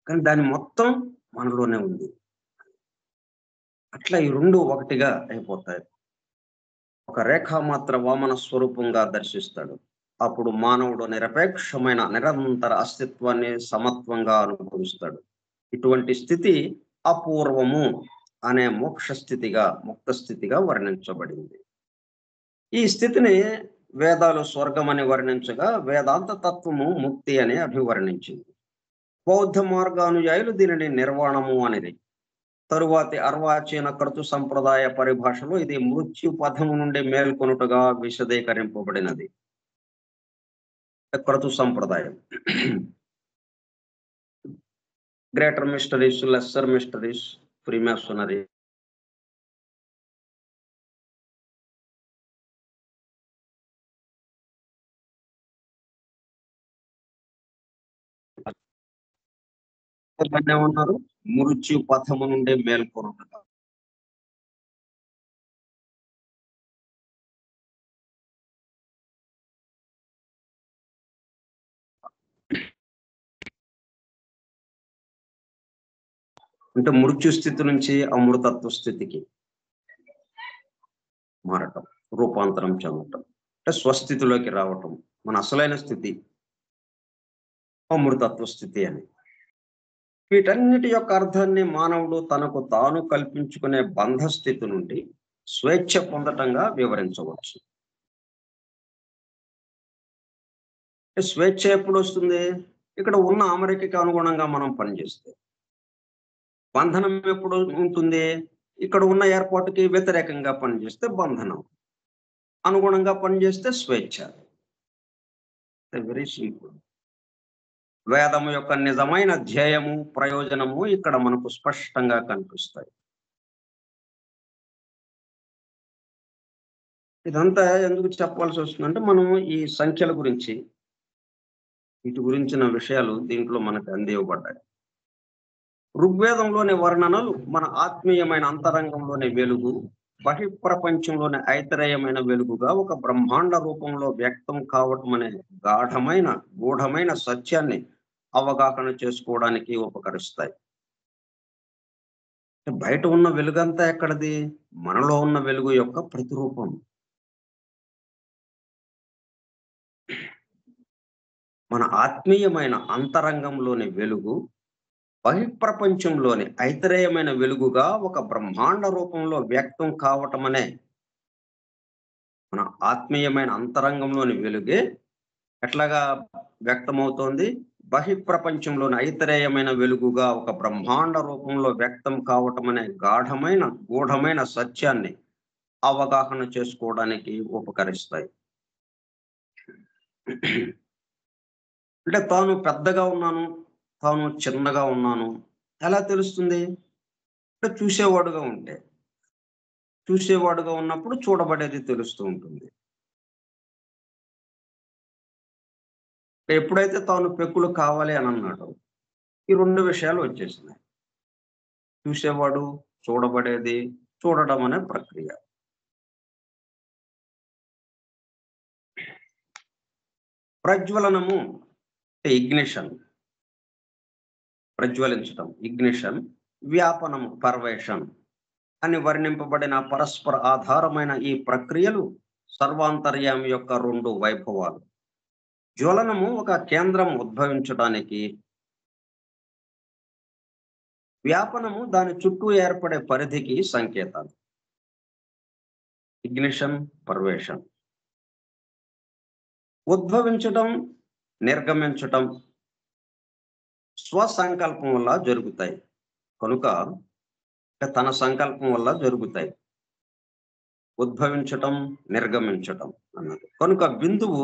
కానీ దాని మొత్తం మనలోనే ఉంది. అట్లా ఈ 2 ఒకటిగా అయిపోతాయి. ఒక రేఖామాత్ర వామన స్వరూపంగా దర్శిస్తాడు. అప్పుడు మానవుడు నిరపేక్షమైన నిరంతర అస్తిత్వాన్ని సమత్వంగా అనుభవిస్తాడు. ఇటువంటి స్థితి అపూర్వము అనే మోక్ష స్థితిగా, ముక్త స్థితిగా వర్ణించబడింది. ఈ స్థితిని వేదాలు స్వర్గమని వర్ణించగా, వేదాంత తత్వము ముక్తి అని అభివర్ణించింది. బౌద్ధ మార్గానుయాయులు దీనిని నిర్వాణము అనేది. తరువాతి అర్వాచీన క్రతు సంప్రదాయ పరిభాషలో ఇది మృత్యు పథము నుండి మేల్కొనుటగా విశదీకరింపబడినది. క్రతు సంప్రదాయం గ్రేటర్ మిస్టరీస్, లెస్సర్ మిస్టరీస్, ఫ్రీమాసోనరీ, ఉన్నారు మృత్యు పథము నుండి మేల్కొనుటగా. అంటే మృత్యు స్థితి నుంచి అమృతత్వ స్థితికి మారటం, రూపాంతరం చెందటం, అంటే స్వస్థితిలోకి రావటం. మన అసలైన స్థితి అమృతత్వ స్థితి అని. వీటన్నిటి యొక్క అర్థాన్ని మానవుడు తనకు తాను కల్పించుకునే బంధ స్థితి నుండి స్వేచ్ఛ పొందటంగా వివరించవచ్చు. స్వేచ్ఛ ఎప్పుడు వస్తుంది? ఇక్కడ ఉన్న అమరికకి అనుగుణంగా మనం పనిచేస్తే. బంధనం ఎప్పుడు ఉంటుంది? ఇక్కడ ఉన్న ఏర్పాటుకి వ్యతిరేకంగా పనిచేస్తే బంధనం, అనుగుణంగా పనిచేస్తే స్వేచ్ఛ. Very simple. వేదము యొక్క నిజమైన ధ్యేయము, ప్రయోజనము ఇక్కడ మనకు స్పష్టంగా కనిపిస్తాయి. ఇదంతా ఎందుకు చెప్పాల్సి వస్తుందంటే, మనం ఈ సంఖ్యల గురించి, వీటి గురించిన విషయాలు దీంట్లో మనకు అందివ్వబడ్డాయి. ఋగ్వేదంలోని వర్ణనలు మన ఆత్మీయమైన అంతరంగంలోని వెలుగు, బహిఃప్రపంచంలోని ఐతరేయమైన వెలుగుగా ఒక బ్రహ్మాండ రూపంలో వ్యక్తం కావటం అనే గూఢమైన సత్యాన్ని అవగాహన చేసుకోవడానికి ఉపకరిస్తాయి. బయట ఉన్న వెలుగంతా ఎక్కడిది? మనలో ఉన్న వెలుగు యొక్క ప్రతిరూపం. మన ఆత్మీయమైన అంతరంగంలోని వెలుగు, బహిఃప్రపంచంలోని ఐతరేయమైన వెలుగుగా ఒక బ్రహ్మాండ రూపంలో వ్యక్తం కావటమనే మన ఆత్మీయమైన అంతరంగంలోని వెలుగే ఎట్లాగా వ్యక్తమవుతోంది? బహిఃప్రపంచంలోని ఐతరేయమైన వెలుగుగా ఒక బ్రహ్మాండ రూపంలో వ్యక్తం కావటం అనే గూఢమైన సత్యాన్ని అవగాహన చేసుకోవడానికి ఉపకరిస్తాయి. అంటే తాను పెద్దగా ఉన్నాను, తాను చిన్నగా ఉన్నాను ఎలా తెలుస్తుంది? అంటే చూసేవాడుగా ఉన్నప్పుడు చూడబడేది తెలుస్తూ ఉంటుంది. ఎప్పుడైతే తాను పెక్కులు కావాలి అని అన్నాడో, ఈ 2 విషయాలు వచ్చేసినాయి. చూసేవాడు, చూడబడేది, చూడడం అనే ప్రక్రియ. ప్రజ్వలనము అంటే ఇగ్నిషన్, ప్రజ్వలించటం, ఇగ్నిషన్, వ్యాపనము, పర్వేషన్ అని వర్ణింపబడిన పరస్పర ఆధారమైన ఈ ప్రక్రియలు సర్వాంతర్యామి యొక్క 2 వైభవాలు. జ్వలనము ఒక కేంద్రం ఉద్భవించడానికి, వ్యాపనము దాని చుట్టూ ఏర్పడే పరిధికి సంకేతాలు. ఇగ్నిషన్, పర్వేషన్. ఉద్భవించటం, నిర్గమించటం స్వసంకల్పం వల్ల జరుగుతాయి. కనుక తన సంకల్పం వల్ల జరుగుతాయి. ఉద్భవించటం, నిర్గమించటం అన్నది. కనుక బిందువు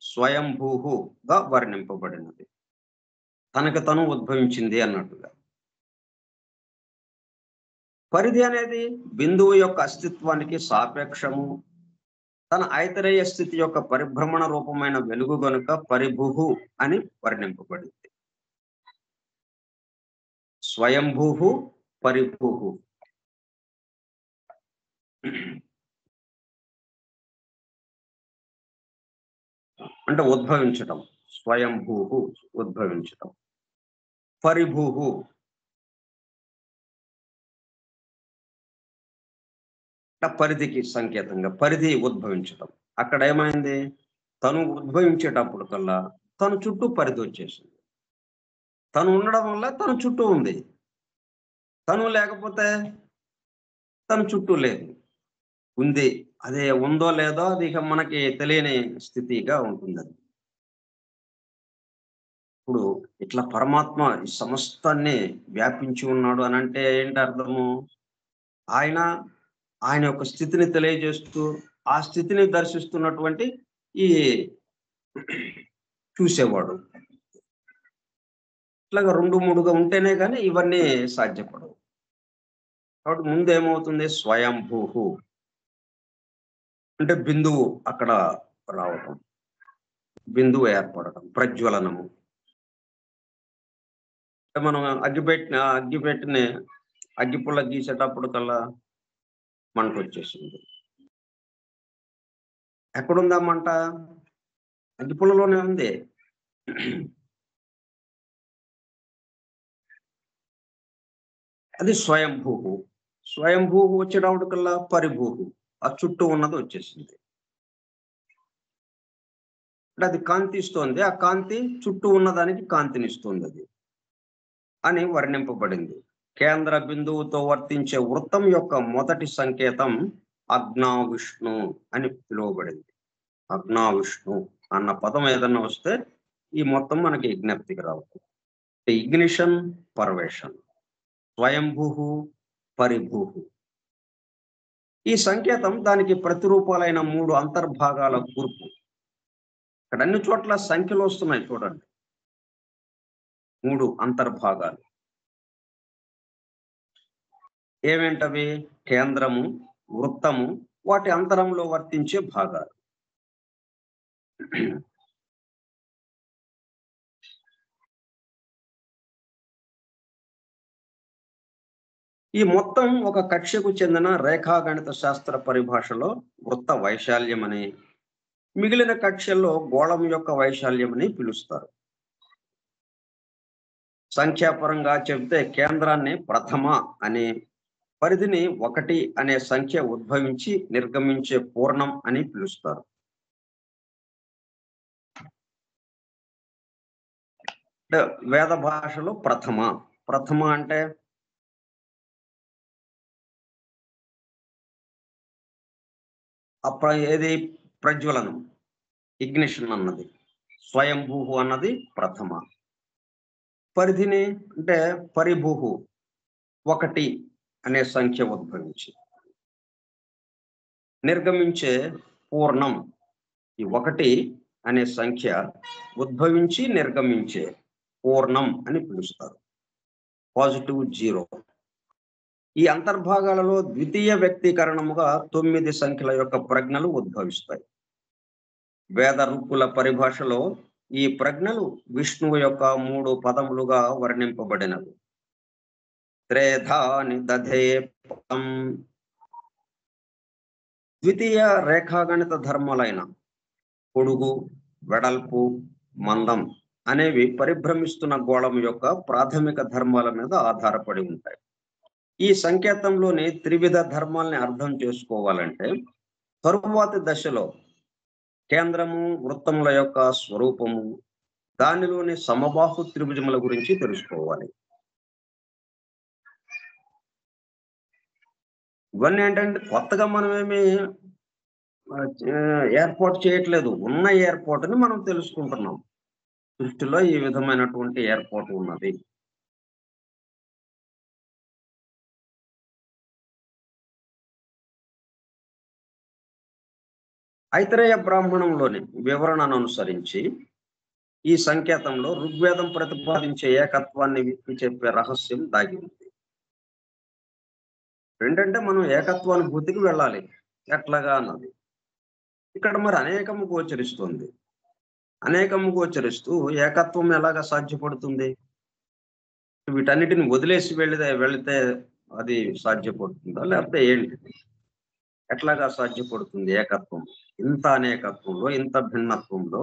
స్వయంభూగా వర్ణింపబడినది. తనకు తను ఉద్భవించింది అన్నట్టుగా. పరిధి అనేది బిందువు యొక్క అస్తిత్వానికి సాపేక్షము. తన ఐతరేయ స్థితి యొక్క పరిభ్రమణ రూపమైన వెలుగు గనుక పరిభుహు అని వర్ణింపబడింది. స్వయంభూహు, పరిభూహు. అంటే ఉద్భవించటం, స్వయంభూహు ఉద్భవించటం, పరిభూహు పరిధికి సంకేతంగా, పరిధి ఉద్భవించటం. అక్కడ ఏమైంది? తను ఉద్భవించేటప్పుడు కల్లా తన చుట్టూ పరిధి వచ్చేసింది. తను ఉండడం వల్ల తన చుట్టూ ఉంది. తను లేకపోతే తన చుట్టూ లేదు. ఉంది. అదే ఉందో లేదో అది ఇక మనకి తెలియని స్థితిగా ఉంటుంది అది. ఇప్పుడు ఇట్లా పరమాత్మ ఈ సమస్తాన్ని వ్యాపించి ఉన్నాడు అని అంటే ఏంటి అర్థము? ఆయన యొక్క స్థితిని తెలియజేస్తూ, ఆ స్థితిని దర్శిస్తున్నటువంటి ఈ చూసేవాడు. ఇట్లాగా 2, 3గా ఉంటేనే గాని ఇవన్నీ సాధ్యపడవు. కాబట్టి ముందేమవుతుంది? స్వయంభూహు అంటే బిందువు అక్కడ రావటం, బిందువు ఏర్పడటం, ప్రజ్వలనము. మనం అగ్గిపుల్ల గీసేటప్పుడు కల్లా మంటొచ్చేసింది. ఎక్కడుందా మంట? అగ్గిపుల్లలోనే ఉంది. అది స్వయంభూహు. స్వయంభూహు వచ్చేటప్పటికల్లా పరిభూహు, ఆ చుట్టూ ఉన్నది వచ్చేసింది. అంటే అది కాంతి ఇస్తోంది. ఆ కాంతి చుట్టూ ఉన్నదానికి కాంతినిస్తుంది అది అని వర్ణింపబడింది. కేంద్ర బిందువుతో వర్తించే వృత్తం యొక్క మొదటి సంకేతం అగ్నావిష్ణు అని పిలువబడింది. అగ్నావిష్ణు అన్న పదం ఏదన్నా వస్తే ఈ మొత్తం మనకి విజ్ఞప్తికి రావుతుంది. ఇగ్నిషన్, పర్వేషన్, స్వయంభూహు, పరిభూహు. ఈ సంకేతం దానికి ప్రతిరూపాలైన 3 అంతర్భాగాల కూర్పు. ఇక్కడ అన్ని చోట్ల సంఖ్యలు వస్తున్నాయి చూడండి. 3 అంతర్భాగాలు. ఏమేంటవి? కేంద్రము, వృత్తము, వాటి అంతరంలో వర్తించే భాగాలు. ఈ మొత్తం ఒక కక్ష్యకు చెందిన రేఖాగణిత శాస్త్ర పరిభాషలో వృత్త వైశాల్యమని, మిగిలిన కక్ష్యల్లో గోళం యొక్క వైశాల్యమని పిలుస్తారు. సంఖ్యాపరంగా చెబితే కేంద్రాన్ని ప్రథమ అనే, పరిధిని 1 అనే సంఖ్య ఉద్భవించి నిర్గమించే పూర్ణం అని పిలుస్తారు. వేద భాషలో ప్రథమ అంటే ఏది? ప్రజ్వలనం, ఇగ్నిషన్ అన్నది. స్వయంభూ అన్నది ప్రథమ. పరిధిని అంటే పరిభూ 1 అనే సంఖ్య ఉద్భవించి నిర్గమించే పూర్ణం. ఈ 1 అనే సంఖ్య ఉద్భవించి నిర్గమించే పూర్ణం అని పిలుస్తారు. పాజిటివ్ 0. ఈ అంతర్భాగాలలో ద్వితీయ వ్యక్తీకరణముగా 9 సంఖ్యల యొక్క ప్రజ్ఞలు ఉద్భవిస్తాయి. వేద ఋక్కుల పరిభాషలో ఈ ప్రజ్ఞలు విష్ణువు యొక్క 3 పదములుగా వర్ణింపబడినవి. త్రేధాని దధే పదం. ద్వితీయ రేఖాగణిత ధర్మాలైన పొడుగు, వెడల్పు, మందం అనేవి పరిభ్రమిస్తున్న గోళం యొక్క ప్రాథమిక ధర్మాల మీద ఆధారపడి ఉంటాయి. ఈ సంకేతంలోని త్రివిధ ధర్మాల్ని అర్థం చేసుకోవాలంటే తరువాతి దశలో కేంద్రము, వృత్తముల యొక్క స్వరూపము, దానిలోని సమబాహు త్రిభుజముల గురించి తెలుసుకోవాలి. ఇవన్నీ ఏంటంటే కొత్తగా మనమేమి ఏర్పాటు చేయట్లేదు. ఉన్న ఏర్పాటుని మనం తెలుసుకుంటున్నాం. సృష్టిలో ఈ విధమైనటువంటి ఏర్పాటు ఉన్నది. ఐతరేయ బ్రాహ్మణంలోని వివరణను అనుసరించి ఈ సంకేతంలో ఋగ్వేదం ప్రతిపాదించే ఏకత్వాన్ని విప్పి చెప్పే రహస్యం దాగి ఉంది. ఏంటంటే మనం ఏకత్వానుభూతికి వెళ్ళాలి. ఎట్లాగా అన్నది ఇక్కడ మరి అనేకము గోచరిస్తుంది. అనేకము గోచరిస్తూ ఏకత్వం ఎలాగా సాధ్యపడుతుంది? వీటన్నిటిని వదిలేసి వెళితే అది సాధ్యపడుతుందా, లేకపోతే ఏంటి? ఎట్లాగా సాధ్యపడుతుంది ఏకత్వం? ఇంత అనేకత్వంలో, ఇంత భిన్నత్వంలో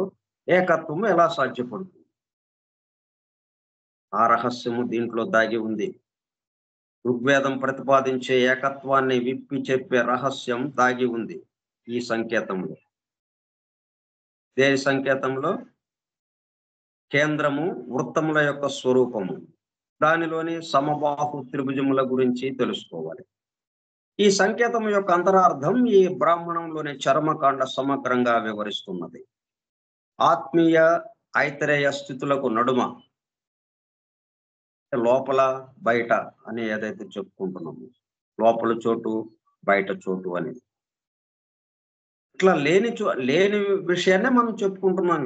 ఏకత్వం ఎలా సాధ్యపడుతుంది? ఆ రహస్యము దీంట్లో దాగి ఉంది. ఋగ్వేదం ప్రతిపాదించే ఏకత్వాన్ని విప్పి చెప్పే రహస్యం దాగి ఉంది ఈ సంకేతంలో. దేని సంకేతంలో? కేంద్రము, వృత్తముల యొక్క స్వరూపము, దానిలోని సమబాహు త్రిభుజముల గురించి తెలుసుకోవాలి. ఈ సంకేతం యొక్క అంతరార్థం ఈ బ్రాహ్మణంలోని చర్మకాండ సమగ్రంగా వివరిస్తున్నది. ఆత్మీయ ఐతరేయ స్థితులకు నడుమ, లోపల బయట అని ఏదైతే చెప్పుకుంటున్నాము, లోపల చోటు బయట చోటు అని, ఇట్లా లేని విషయాన్నే మనం చెప్పుకుంటున్నాం.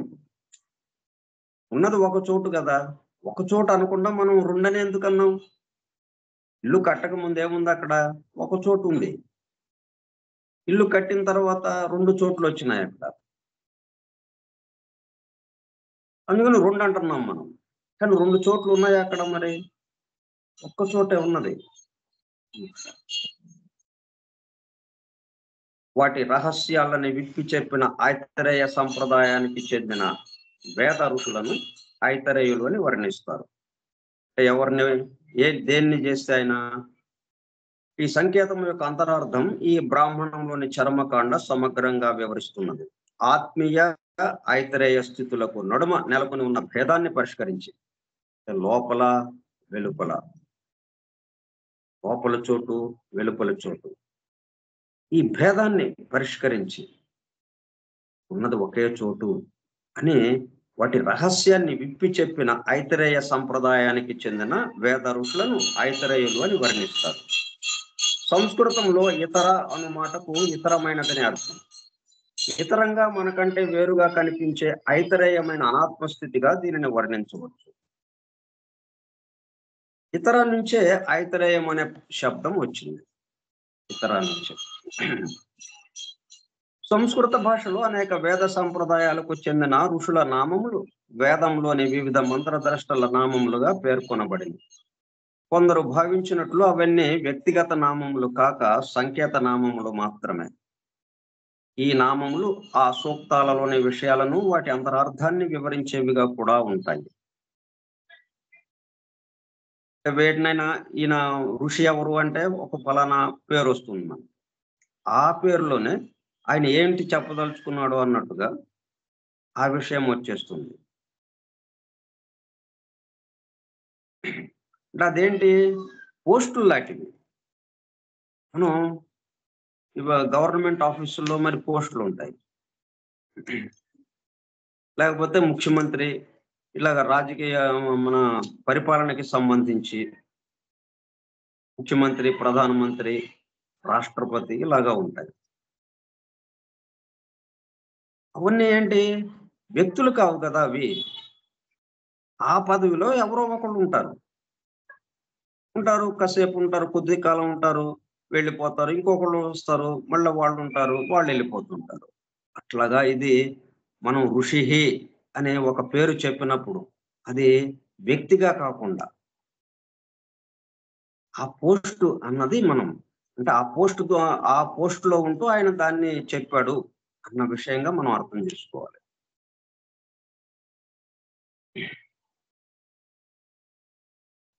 ఉన్నది ఒక చోటు కదా, ఒక చోటు అనకుండా మనం 2 అని ఎందుకన్నాం? ఇల్లు కట్టక ముందు ఏముంది? అక్కడ ఒక చోటు ఉంది. ఇల్లు కట్టిన తర్వాత 2 చోట్లు వచ్చినాయి అక్కడ. అందుకని 2 అంటున్నాం మనం. కానీ 2 చోట్లు ఉన్నాయి అక్కడ, మరి ఒక్క చోటే ఉన్నది. వాటి రహస్యాలని విప్పి చెప్పిన ఐతరేయ సంప్రదాయానికి చెందిన వేద ఋషులను ఐతరేయులు అని వర్ణిస్తారు. ఎవరిని దేన్ని చేస్తే ఆయన? ఈ సంకేతం యొక్క అంతరార్థం ఈ బ్రాహ్మణంలోని చర్మకాండ సమగ్రంగా వివరిస్తున్నది. ఆత్మీయ ఐతరేయ స్థితులకు నడుమ నెలకొని ఉన్న భేదాన్ని పరిష్కరించి, లోపల వెలుపల, లోపల చోటు వెలుపల చోటు, ఈ భేదాన్ని పరిష్కరించి ఉన్నది ఒకే చోటు అని వాటి రహస్యాన్ని విప్పి చెప్పిన ఐతరేయ సంప్రదాయానికి చెందిన వేద ఋషులను ఐతరేయులు అని వర్ణిస్తారు. సంస్కృతంలో ఇతర అను మాటకు ఇతరమైనదని అర్థం. ఇతరంగా మనకంటే వేరుగా కనిపించే ఐతరేయమైన అనాత్మస్థితిగా దీనిని వర్ణించవచ్చు. ఇతర నుంచే ఐతరేయం అనే శబ్దం వచ్చింది. ఇతర నుంచే. సంస్కృత భాషలో అనేక వేద సంప్రదాయాలకు చెందిన ఋషుల నామములు వేదంలోని వివిధ మంత్రద్రష్టల నామములుగా పేర్కొనబడింది. కొందరు భావించినట్లు అవన్నీ వ్యక్తిగత నామములు కాక సంకేత నామములు మాత్రమే. ఈ నామములు ఆ సూక్తాలలోని విషయాలను వాటి అంతరార్థాన్ని వివరించేవిగా కూడా ఉంటాయి. వేటినైనా ఈయన ఋషి ఎవరు అంటే ఒక ఫలానా పేరు వస్తుంది మనకి. ఆ పేరులోనే ఆయన ఏంటి చెప్పదలుచుకున్నాడు అన్నట్టుగా ఆ విషయం వచ్చేస్తుంది. అంటే అదేంటి పోస్టులు లాంటివి. మనం గవర్నమెంట్ ఆఫీసుల్లో మరి పోస్టులు ఉంటాయి. లేకపోతే ముఖ్యమంత్రి ఇలాగ రాజకీయ మన పరిపాలనకి సంబంధించి ముఖ్యమంత్రి, ప్రధానమంత్రి, రాష్ట్రపతి ఇలాగా ఉంటాయి. అవన్నీ ఏంటి వ్యక్తులు కావు కదా అవి. ఆ పదవిలో ఎవరో ఒకళ్ళు ఉంటారు. కాసేపు ఉంటారు, కొద్ది కాలం ఉంటారు, వెళ్ళిపోతారు. ఇంకొకళ్ళు వస్తారు, మళ్ళీ వాళ్ళు ఉంటారు, వాళ్ళు వెళ్ళిపోతుంటారు. అట్లాగా ఇది మనం ఋషిహి అనే ఒక పేరు చెప్పినప్పుడు అది వ్యక్తిగా కాకుండా ఆ పోస్టు అన్నది మనం అంటే ఆ పోస్టులో ఉంటూ ఆయన దాన్ని చెప్పాడు అన్న విషయంగా మనం అర్థం చేసుకోవాలి.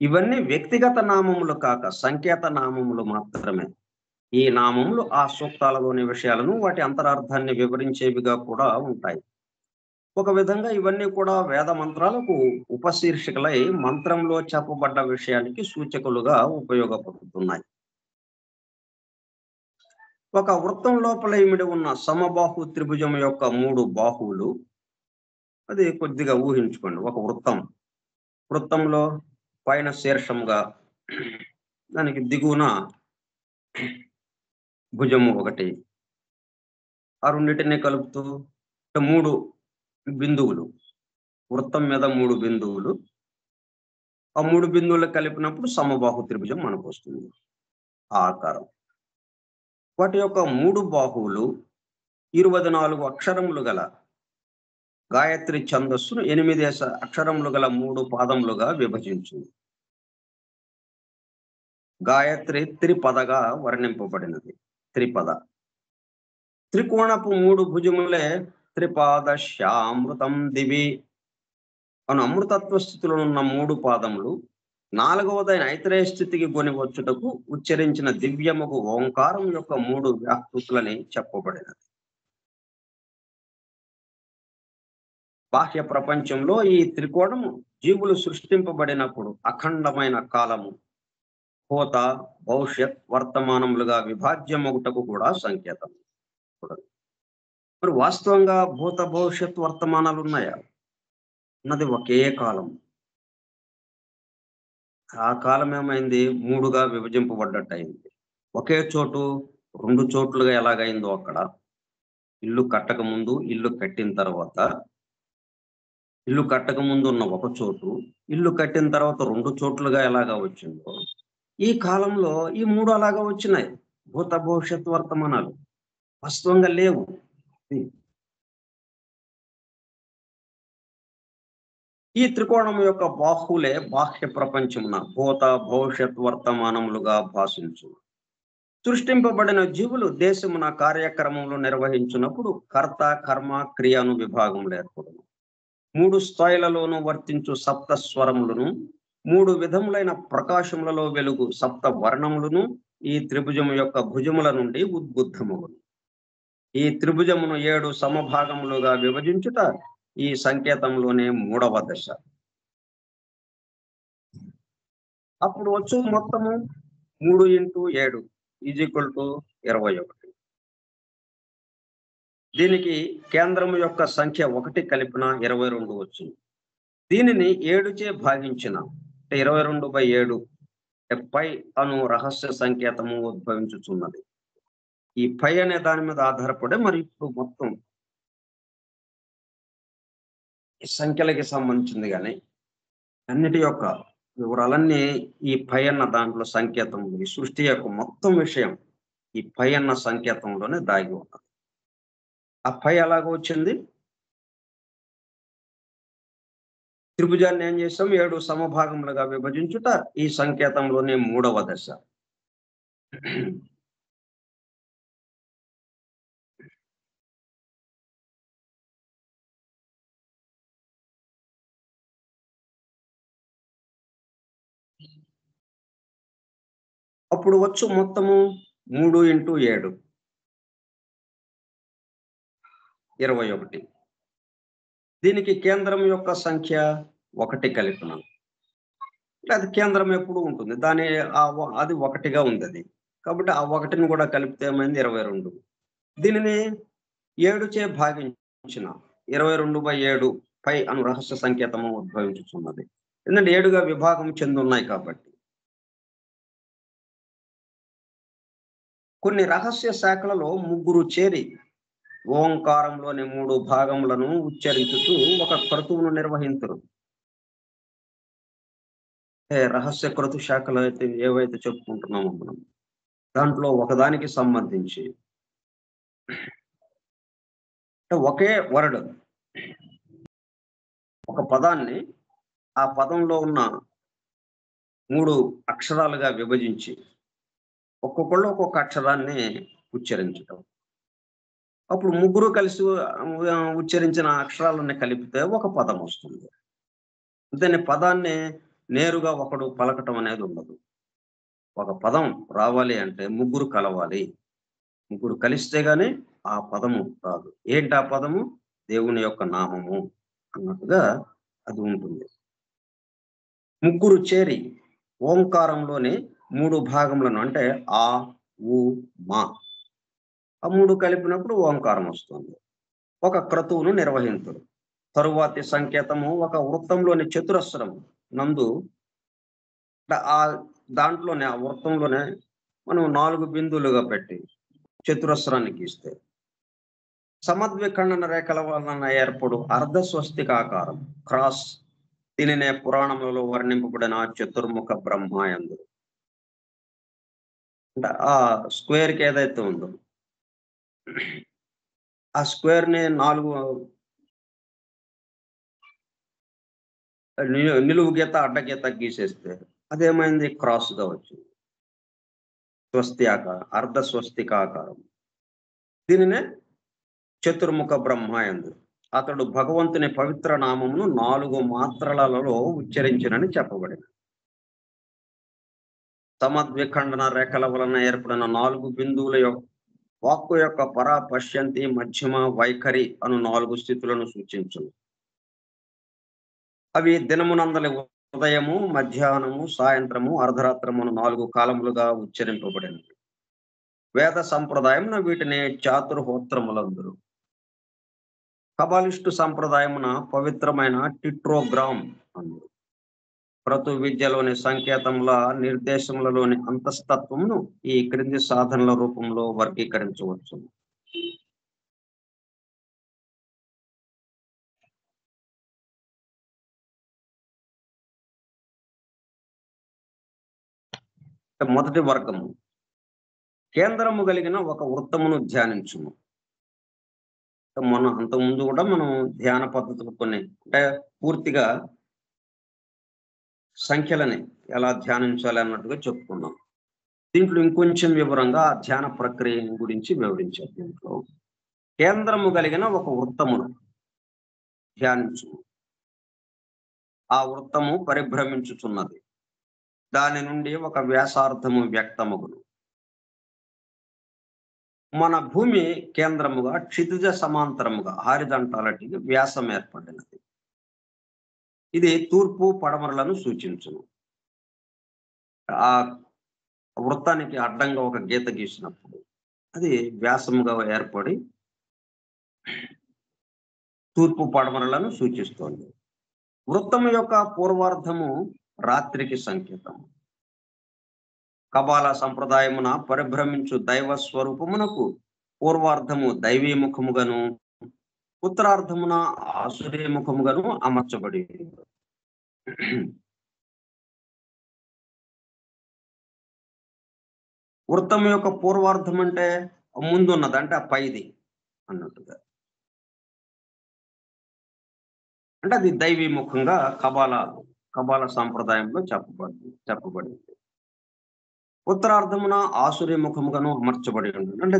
ఇవన్నీ వ్యక్తిగత నామములు కాక సంకేత నామములు మాత్రమే. ఈ నామములు ఆ సూక్తాలలోని విషయాలను వాటి అంతరార్థాన్ని వివరించేవిగా కూడా ఉంటాయి. ఒక విధంగా ఇవన్నీ కూడా వేద మంత్రాలకు ఉపశీర్షికలై మంత్రంలో చెప్పబడ్డ విషయానికి సూచకులుగా ఉపయోగపడుతున్నాయి. ఒక వృత్తం లోపల ఇమిడి ఉన్న సమబాహు త్రిభుజం యొక్క 3 బాహువులు అది కొద్దిగా ఊహించుకోండి. ఒక వృత్తంలో పైన శీర్షంగా దానికి దిగువన భుజము ఒకటి, ఆ రెండిటిని కలుపుతూ 3 బిందువులు, వృత్తం మీద 3 బిందువులు, ఆ 3 బిందువులు కలిపినప్పుడు సమబాహు త్రిభుజం మనకు వస్తుంది. ఆ ఆకారం. వాటి యొక్క 3 బాహువులు 24 అక్షరములు గల గాయత్రి ఛందస్సును 8 అక్షరములు గల 3 పాదములుగా విభజించింది. గాయత్రి త్రిపదగా వర్ణింపబడినది. త్రిపద. త్రికోణపు 3 భుజములే త్రిపాదశ్యామృతం దివి అను అమృతత్వ స్థితిలో ఉన్న 3 పాదములు 4వదైన ఐతరేయ స్థితికి కొని వచ్చుటకు ఉచ్చరించిన దివ్యముకు ఓంకారం యొక్క 3 వ్యాకృతులని చెప్పబడినది. బాహ్య ప్రపంచంలో ఈ త్రికోణము జీవులు సృష్టింపబడినప్పుడు అఖండమైన కాలము, భూత, భవిష్యత్, వర్తమానములుగా విభాజ్యమగుటకు కూడా సంకేతం. మరి వాస్తవంగా భూత, భవిష్యత్, వర్తమానాలు ఉన్నాయా? ఉన్నది ఒకే కాలం. ఆ కాలం ఏమైంది? 3గా విభజింపబడ్డట్టు అయింది. ఒకే చోటు 2 చోట్లుగా ఎలాగైందో అక్కడ ఇల్లు కట్టక ముందు, ఇల్లు కట్టిన తర్వాత, ఇల్లు కట్టక ముందు ఉన్న ఒక చోటు, ఇల్లు కట్టిన తర్వాత 2 చోట్లుగా ఎలాగా వచ్చిందో ఈ కాలంలో ఈ 3 అలాగా వచ్చినాయి. భూత, భవిష్యత్, వర్తమానాలు వాస్తవంగా లేవు. ఈ త్రికోణం యొక్క బాహువులే బాహ్య ప్రపంచమున భూత, భవిష్యత్, వర్తమానములుగా భాషించు. సృష్టింపబడిన జీవులు దేశమున కార్యక్రమములు నిర్వహించినప్పుడు కర్త, కర్మ, క్రియను విభాగములు ఏర్పడును. 3 స్థాయిలలోనూ వర్తించు సప్త స్వరములను, 3 విధములైన ప్రకాశములలో వెలుగు సప్త వర్ణములను ఈ త్రిభుజము యొక్క భుజముల నుండి ఉద్బుద్ధములు. ఈ త్రిభుజమును 7 సమభాగములుగా విభజించుట ఈ సంకేతంలోనే 3వ దశ. అప్పుడు వచ్చు మొత్తము 3 × 7 = 21. దీనికి కేంద్రము యొక్క సంఖ్య 1 కలిపిన 22 వచ్చింది. దీనిని 7చే భాగించిన 22/7 పై అను రహస్య సంకేతము ఉద్భవించుచున్నది. ఈ పై అనే దాని మీద ఆధారపడే మరి ఇప్పుడు మొత్తం ఈ సంఖ్యలకి సంబంధించింది గాని అన్నిటి యొక్క వివరాలన్నీ ఈ పై అన్న దాంట్లో సంకేతం ఈ సృష్టి యొక్క మొత్తం విషయం ఈ పై అన్న సంకేతంలోనే దాగి ఉన్నది. ఆ పై ఎలాగ వచ్చింది? త్రిభుజాన్ని ఏం చేసాం? 7 సమభాగములుగా విభజించుట ఈ సంకేతంలోనే 3వ దశ. అప్పుడు వచ్చు మొత్తము 3 × 7 21. దీనికి కేంద్రం యొక్క సంఖ్య 1 కలిపిన. అది కేంద్రం ఎప్పుడు ఉంటుంది. అది 1గా ఉంది. కాబట్టి ఆ 1ని కూడా కలిపితే ఏమైంది? 22. దీనిని 7 చే భాగించిన 22/7 పై అను రహస్య సంకేతము ఉద్భవించుతున్నది. ఎందుకంటే 7గా విభాగం చెంది ఉన్నాయి కాబట్టి. కొన్ని రహస్య శాఖలలో ముగ్గురు చేరి ఓంకారంలోని 3 భాగములను ఉచ్చరించుతూ ఒక క్రతువును నిర్వహింతురు. రహస్య క్రతు శాఖలు అయితే ఏవైతే చెప్పుకుంటున్నామో మనం దాంట్లో ఒకదానికి సంబంధించి ఒకే వర్డ్ ఒక పదాన్ని ఆ పదంలో ఉన్న 3 అక్షరాలుగా విభజించి ఒక్కొక్కళ్ళు ఒక్కొక్క అక్షరాన్ని ఉచ్చరించటం. అప్పుడు ముగ్గురు కలిసి ఉచ్చరించిన అక్షరాలను కలిపితే ఒక పదం వస్తుంది. దాని పదాన్ని నేరుగా ఒకడు పలకటం అనేది ఉండదు. ఒక పదం రావాలి అంటే ముగ్గురు కలవాలి. ముగ్గురు కలిస్తే గాని ఆ పదము రాదు. ఏంటి ఆ పదము? దేవుని యొక్క నామము అన్నట్టుగా అది ఉంటుంది. ముగ్గురు చేరి ఓంకారంలోని 3 భాగములను అంటే ఆ, ఉ, మా ఆ 3 కలిపినప్పుడు ఓంకారం వస్తుంది. ఒక క్రతువును నిర్వహింతురు. తరువాతి సంకేతము ఒక వృత్తంలోని చతురస్రం నందు ఆ దాంట్లోనే ఆ వృత్తంలోనే మనం 4 బిందువులుగా పెట్టి చతురస్రాన్ని గీస్తే సమద్విఖండన రేఖల వలన ఏర్పడు అర్ధ స్వస్తికాకారం క్రాస్ దీనినే పురాణములలో వర్ణింపబడిన చతుర్ముఖ బ్రహ్మ యందు. అంటే ఆ స్క్వేర్ కి ఏదైతే ఉందో ఆ స్క్వేర్ ని 4 నిలువు గీత అడ్డగీత గీసేస్తే అదేమైంది? క్రాస్ గా వచ్చింది. అర్ధ స్వస్తికాకారం. దీనినే చతుర్ముఖ బ్రహ్మ యందు. అతడు భగవంతుని పవిత్ర నామమును 4 మాత్రలలో ఉచ్చరించినని చెప్పబడింది. సమద్విఖండన రేఖల వలన ఏర్పడిన 4 బిందువుల వాక్కు యొక్క పరా పశ్యంతి మధ్యమ వైఖరి అను 4 స్థితులను సూచించును. అవి దినమునందలి ఉదయము, మధ్యాహ్నము, సాయంత్రము, అర్ధరాత్రమును 4 కాలములుగా ఉచ్చరింపబడినవి. వేద సంప్రదాయమున వీటిని చాతుర్హోత్రములందురు. కబాలిస్టు సంప్రదాయమున పవిత్రమైన టిట్రోగ్రామ్ అందరు. క్రతు విద్యలోని సంకేతముల నిర్దేశములలోని అంతస్తత్వమును ఈ క్రింది సాధనల రూపంలో వర్గీకరించవచ్చు. మొదటి వర్గము కేంద్రము కలిగిన ఒక వృత్తమును ధ్యానించుము. అంతకుముందు కూడా మనం ధ్యాన పద్ధతులు కొన్ని అంటే పూర్తిగా సంఖ్యలని ఎలా ధ్యానించాలి అన్నట్టుగా చెప్పుకున్నాం. దీంట్లో ఇంకొంచెం వివరంగా ఆ ధ్యాన ప్రక్రియ గురించి వివరించారు. దీంట్లో కేంద్రము కలిగిన ఒక వృత్తమును ధ్యానించు. ఆ వృత్తము పరిభ్రమించుచున్నది. దాని నుండి ఒక వ్యాసార్థము వ్యక్తమగును. మన భూమి కేంద్రముగా క్షితిజ సమాంతరముగా హారిజంటాలిటీకి వ్యాసం ఏర్పడినది. ఇది తూర్పు పడమరలను సూచించును. ఆ వృత్తానికి అడ్డంగా ఒక గీత గీసినప్పుడు అది వ్యాసముగా ఏర్పడి తూర్పు పడమరలను సూచిస్తోంది. వృత్తము యొక్క పూర్వార్ధము రాత్రికి సంకేతం. కబాల సంప్రదాయమున పరిభ్రమించు దైవ స్వరూపమునకు పూర్వార్ధము దైవీ ముఖముగాను ఉత్తరార్ధమున ఆసురీ ముఖముగాను అమర్చబడి ఉంది. వృత్తం యొక్క పూర్వార్ధం అంటే ముందున్నది, అంటే ఆ పైది అన్నట్టుగా. అంటే అది దైవీ ముఖంగా కబాల సాంప్రదాయంలో చెప్పబడింది. ఉత్తరార్ధమున ఆసురీ ముఖముగాను అమర్చబడి ఉంటుంది. అంటే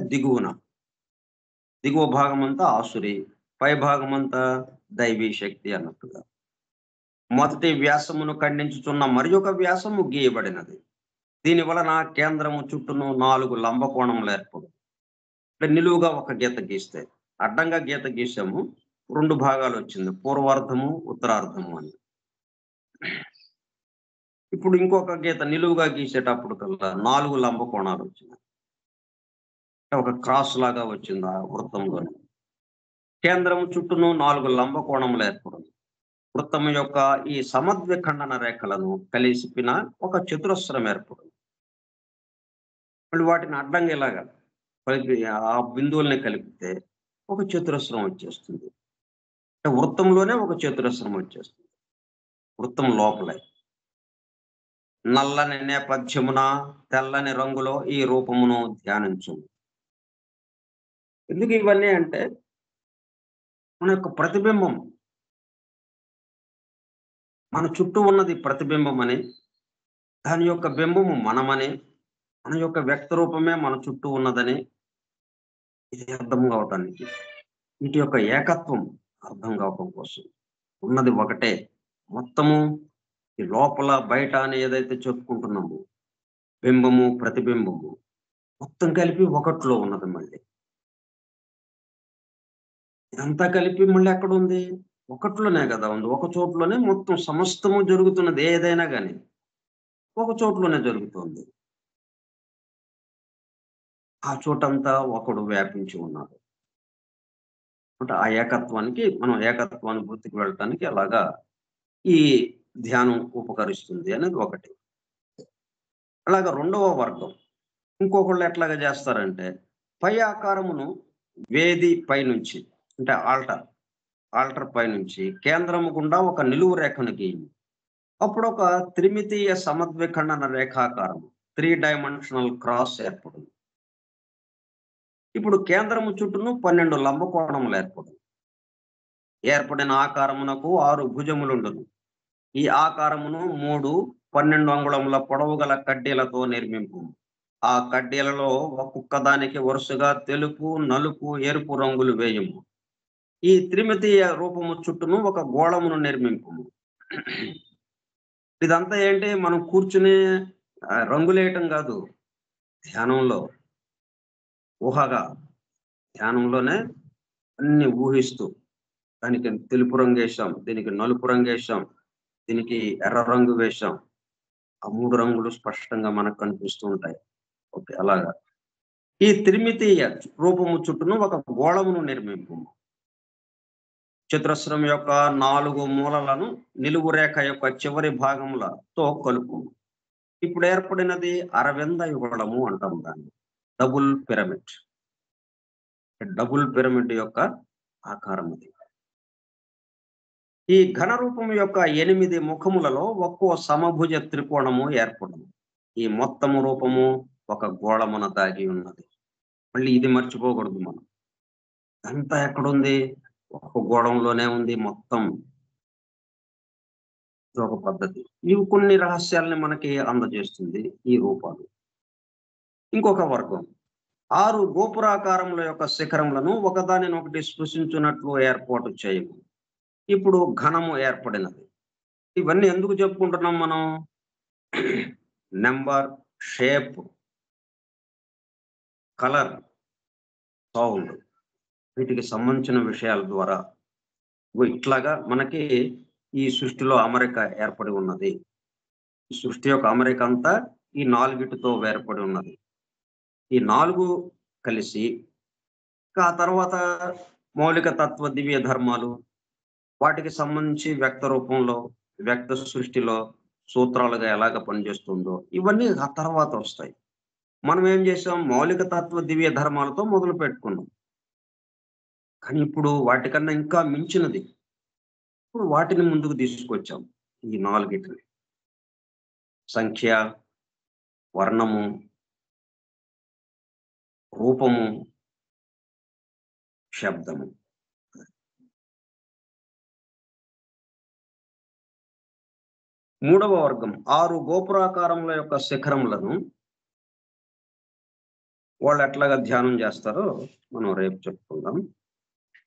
దిగువ భాగమంతా ఆసురి, పై భాగమంతా దైవీ శక్తి అన్నట్టుగా. మొదటి వ్యాసమును ఖండించుచున్న మరి ఒక వ్యాసము గీయబడినది. దీని వలన కేంద్రము చుట్టూను 4 లంబకోణములు ఏర్పడు. అంటే నిలువుగా ఒక గీత గీస్తే, అడ్డంగా గీత గీసాము, 2 భాగాలు వచ్చింది, పూర్వార్ధము ఉత్తరార్ధము అని. ఇప్పుడు ఇంకొక గీత నిలువుగా గీసేటప్పుడు కల్లా 4 లంబకోణాలు వచ్చినాయి. ఒక క్రాస్ లాగా వచ్చింది ఆ వృత్తంలో. కేంద్రం చుట్టూను 4 లంబకోణములు ఏర్పడింది. వృత్తం యొక్క ఈ సమద్విఖండన రేఖలను కలిసిపిన ఒక చతురస్రం ఏర్పడింది. మళ్ళీ వాటిని అడ్డంగా ఇలాగా కలిపి ఆ బిందువుల్ని కలిపితే ఒక చతురస్రం వచ్చేస్తుంది. అంటే వృత్తంలోనే ఒక చతురస్రం వచ్చేస్తుంది, వృత్తం లోపలే. నల్లని నేపథ్యమున తెల్లని రంగులో ఈ రూపమును ధ్యానించు. ఎందుకు ఇవన్నీ అంటే మన యొక్క ప్రతిబింబం, మన చుట్టూ ఉన్నది ప్రతిబింబం అని, దాని యొక్క బింబము మనమని, మన యొక్క వ్యక్త రూపమే మన చుట్టూ ఉన్నదని ఇది అర్థం కావటానికి, వీటి యొక్క ఏకత్వం అర్థం కావటం కోసం. ఉన్నది ఒకటే మొత్తము. ఈ లోపల బయట అని ఏదైతే చెప్పుకుంటున్నామో, బింబము ప్రతిబింబము మొత్తం కలిపి ఒకటిలో ఉన్నది. మళ్ళీ ఇదంతా కలిపి మళ్ళీ ఎక్కడ ఉంది? ఒకట్లోనే కదా ఉంది. ఒక చోట్లోనే మొత్తం సమస్తము జరుగుతున్నది. ఏదైనా కానీ ఒక చోట్లోనే జరుగుతుంది. ఆ చోటంతా ఒకడు వ్యాపించి ఉన్నాడు. అంటే ఆ ఏకత్వానికి, మనం ఏకత్వానుభూతికి వెళ్ళటానికి అలాగా ఈ ధ్యానం ఉపకరిస్తుంది అనేది ఒకటి. అలాగా రెండవ వర్గం ఇంకొకళ్ళు ఎట్లాగా చేస్తారంటే, పై ఆకారమును వేది పైనుంచి, అంటే ఆల్టర్ పైనుంచి కేంద్రము గుండా ఒక నిలువు రేఖను గీయి. అప్పుడు ఒక త్రిమితీయ సమద్విఖండన రేఖాకారం, 3 డైమెన్షనల్ క్రాస్ ఏర్పడింది. ఇప్పుడు కేంద్రము చుట్టూను 12 లంబకోణములు ఏర్పడిన ఆకారమునకు 6 భుజములుండును. ఈ ఆకారమును 3 12 అంగుళముల పొడవు గల కడ్డీలతో నిర్మింపు. ఆ కడ్డీలలో ఒక్కొక్క దానికి వరుసగా తెలుపు, నలుపు, ఎరుపు రంగులు వేయము. ఈ త్రిమితీయ రూపము చుట్టూను ఒక గోళమును నిర్మింపు. ఇదంతా ఏంటి? మనం కూర్చుని రంగులేయటం కాదు, ధ్యానంలో ఊహగా, ధ్యానంలోనే అన్ని ఊహిస్తూ, దానికి తెలుపు రంగు వేసాం, దీనికి నలుపు రంగు వేసాం, దీనికి ఎర్ర రంగు వేసాం. ఆ 3 రంగులు స్పష్టంగా మనకు కనిపిస్తూ ఉంటాయి. ఓకే, అలాగా ఈ త్రిమితీయ రూపము చుట్టూను ఒక గోళమును నిర్మింపు. చతురస్రం యొక్క 4 మూలలను నిలువు రేఖ యొక్క చివరి భాగములతో కలుపు. ఇప్పుడు ఏర్పడినది అరవింద యుగళము అంటాం దాన్ని. డబుల్ పిరమిడ్ యొక్క ఆకారం అది. ఈ ఘన రూపం యొక్క 8 ముఖములలో ఒక్కో సమభుజ త్రికోణము ఏర్పడము. ఈ మొత్తము రూపము ఒక గోళమున దాగి ఉన్నది. మళ్ళీ ఇది మర్చిపోకూడదు మనం. అంతా ఎక్కడుంది? ఒక గోళంలోనే ఉంది మొత్తం. ఇది ఒక పద్ధతి. ఇవి కొన్ని రహస్యాలని మనకి అందజేస్తుంది ఈ రూపాలు. ఇంకొక వర్గం 6 గోపురాకారముల యొక్క శిఖరములను ఒకదానినొకటి స్పృశించున్నట్లు ఏర్పాటు చేయము. ఇప్పుడు ఘనము ఏర్పడినది. ఇవన్నీ ఎందుకు చెప్పుకుంటున్నాం మనం? నెంబర్, షేప్, కలర్, సౌండ్, వీటికి సంబంధించిన విషయాల ద్వారా ఇట్లాగా మనకి ఈ సృష్టిలో అమరిక ఏర్పడి ఉన్నది. ఈ సృష్టి యొక్క అమరిక అంతా ఈ 4తో ఏర్పడి ఉన్నది. ఈ 4 కలిసి ఆ తర్వాత మౌలిక తత్వ దివ్య ధర్మాలు, వాటికి సంబంధించి వ్యక్త రూపంలో, వ్యక్త సృష్టిలో సూత్రాలుగా ఎలాగ పనిచేస్తుందో ఇవన్నీ ఆ తర్వాత వస్తాయి. మనం ఏం చేసాం, మౌలిక తత్వ దివ్య ధర్మాలతో మొదలు పెట్టుకున్నాం. కానీ ఇప్పుడు వాటికన్నా ఇంకా మించినది. ఇప్పుడు వాటిని ముందుకు తీసుకొచ్చాం. ఈ 4 సంఖ్య, వర్ణము, రూపము, శబ్దము. మూడవ వర్గం 6 గోపురాకారముల యొక్క శిఖరములను వాళ్ళు ఎట్లాగా ధ్యానం చేస్తారో మనం రేపు చెప్పుకుందాం.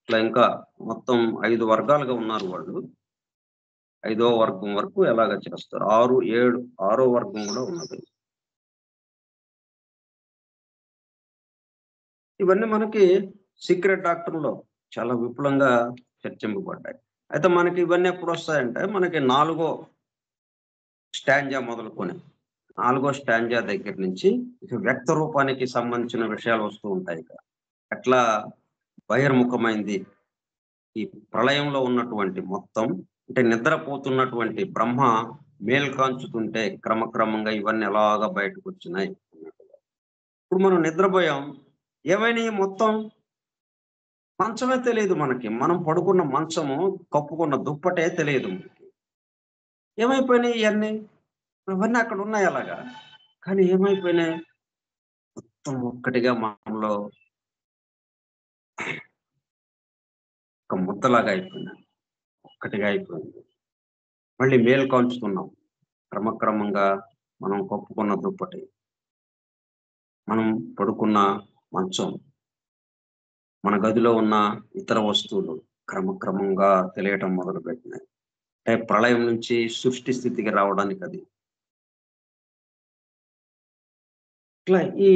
ఇట్లా ఇంకా మొత్తం 5 వర్గాలుగా ఉన్నారు వాళ్ళు. 5వ వర్గం వరకు ఎలాగ చేస్తారు. 6, 7 6వ వర్గం కూడా ఉన్నది. ఇవన్నీ మనకి సీక్రెట్ డాక్టర్‌లో చాలా విపులంగా చర్చింపబడ్డాయి. అయితే మనకి ఇవన్నీ ఎప్పుడు వస్తాయంటే మనకి 4వ స్టాంజా మొదలుకొని 4వ స్టాంజా దగ్గర నుంచి ఇక వ్యక్త రూపానికి సంబంధించిన విషయాలు వస్తూ ఉంటాయి ఇక. ఎట్లా బహిర్ముఖమైంది ఈ ప్రళయంలో ఉన్నటువంటి మొత్తం, అంటే నిద్రపోతున్నటువంటి బ్రహ్మ మేల్కాంచుతుంటే క్రమక్రమంగా ఇవన్నీ ఎలాగా బయటకొచ్చినాయి అన్నట్టుగా. ఇప్పుడు మనం నిద్రపోయాం. ఏమైనాయి మొత్తం? మంచమే తెలియదు మనకి. మనం పడుకున్న మంచము, కప్పుకున్న దుప్పటే తెలియదు మనకి. ఏమైపోయినాయి ఇయన్నీ? ఇవన్నీ అక్కడ ఉన్నాయి అలాగా. కానీ ఏమైపోయినాయి? మొత్తం ఒక్కటిగా మనలో ఒక ముద్దలాగా అయిపోయినాయి. ఒక్కటిగా అయిపోయింది. మళ్ళీ మేల్కొంచుతున్నాం. క్రమక్రమంగా మనం కప్పుకున్న దుప్పటి, మనం పడుకున్న మంచం, మన గదిలో ఉన్న ఇతర వస్తువులు క్రమక్రమంగా తెలియటం మొదలుపెట్టినాయి. అంటే ప్రళయం నుంచి సృష్టి స్థితికి రావడానికి అది. ఇట్లా ఈ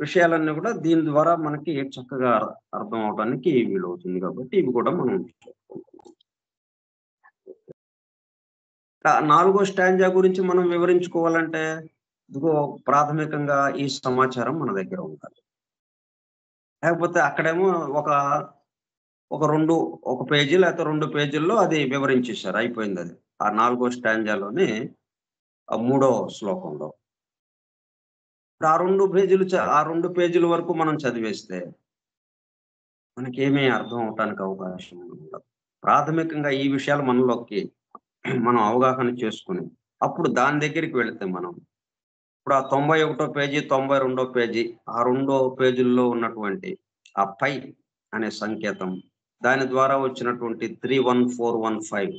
విషయాలన్నీ కూడా దీని ద్వారా మనకి చక్కగా అర్థం అవడానికి వీలవుతుంది కాబట్టి ఇవి కూడా మనం చెప్పుకుంటున్నాం. 4వ స్టాంజా గురించి మనం వివరించుకోవాలంటే ఇదిగో ప్రాథమికంగా ఈ సమాచారం మన దగ్గర ఉండాలి. లేకపోతే అక్కడేమో ఒక ఒక పేజీ లేకపోతే 2 పేజీల్లో అది వివరించేశారు. అయిపోయిందది. ఆ 4వ స్టాంజాలోని ఆ 3వ శ్లోకంలో. ఇప్పుడు ఆ 2 పేజీల వరకు మనం చదివేస్తే మనకేమీ అర్థం అవటానికి అవకాశం ఉండదు. ప్రాథమికంగా ఈ విషయాలు మనలోకి మనం అవగాహన చేసుకొని, అప్పుడు దాని దగ్గరికి వెళితే మనం, ఇప్పుడు ఆ 91 పేజీ, 92 పేజీ, ఆ 2 పేజీల్లో ఉన్నటువంటి ఆ పై అనే సంకేతం, దాని ద్వారా వచ్చినటువంటి 31415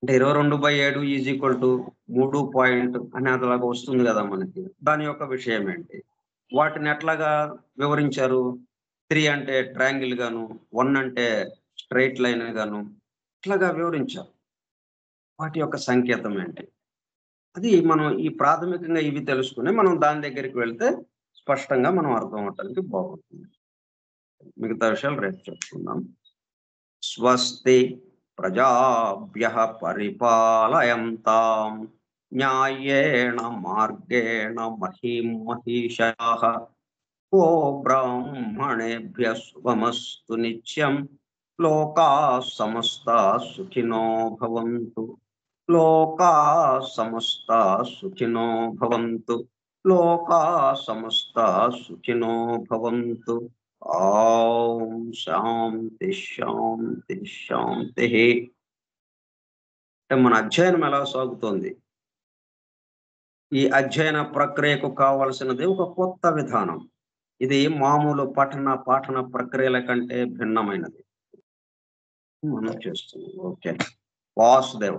అంటే 22/7 3 పాయింట్ అని అట్లాగా వస్తుంది గదా మనకి. దాని యొక్క విషయం ఏంటి? వాటిని ఎట్లాగా వివరించారు? 3 అంటే ట్రయాంగిల్ గాను, 1 అంటే స్ట్రెయిట్ లైన్ గాను, ఇట్లాగా వివరించారు. వాటి యొక్క సంకేతం ఏంటి? అది మనం ఈ ప్రాథమికంగా ఇవి తెలుసుకొని మనం దాని దగ్గరికి వెళ్తే స్పష్టంగా మనం అర్థం అవ్వటానికి బాగుంటుంది. మిగతా విషయాలు రేపు చెప్పుకుందాం. స్వస్తి ప్రజాభ్యః పరిపాలయంతాం న్యాయేణ మార్గేణ మహీం మహీషాః ఓ బ్రాహ్మణేభ్యః శుభమస్తు నిత్యం లోకాః సమస్తాః సుఖినో భవంతు లోకాః సమస్తాః సుఖినో భవంతు లోకాః సమస్తాః సుఖినో భవంతు. ఓం శాంతి శాంతి శాంతి. అంటే మన అధ్యయనం ఎలా సాగుతోంది? ఈ అధ్యయన ప్రక్రియకు కావలసినది ఒక కొత్త విధానం. ఇది మామూలు పాఠన ప్రక్రియల కంటే భిన్నమైనది. మనం చేస్తున్నాం. Okay. Vasudeva.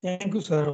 Thank you sir.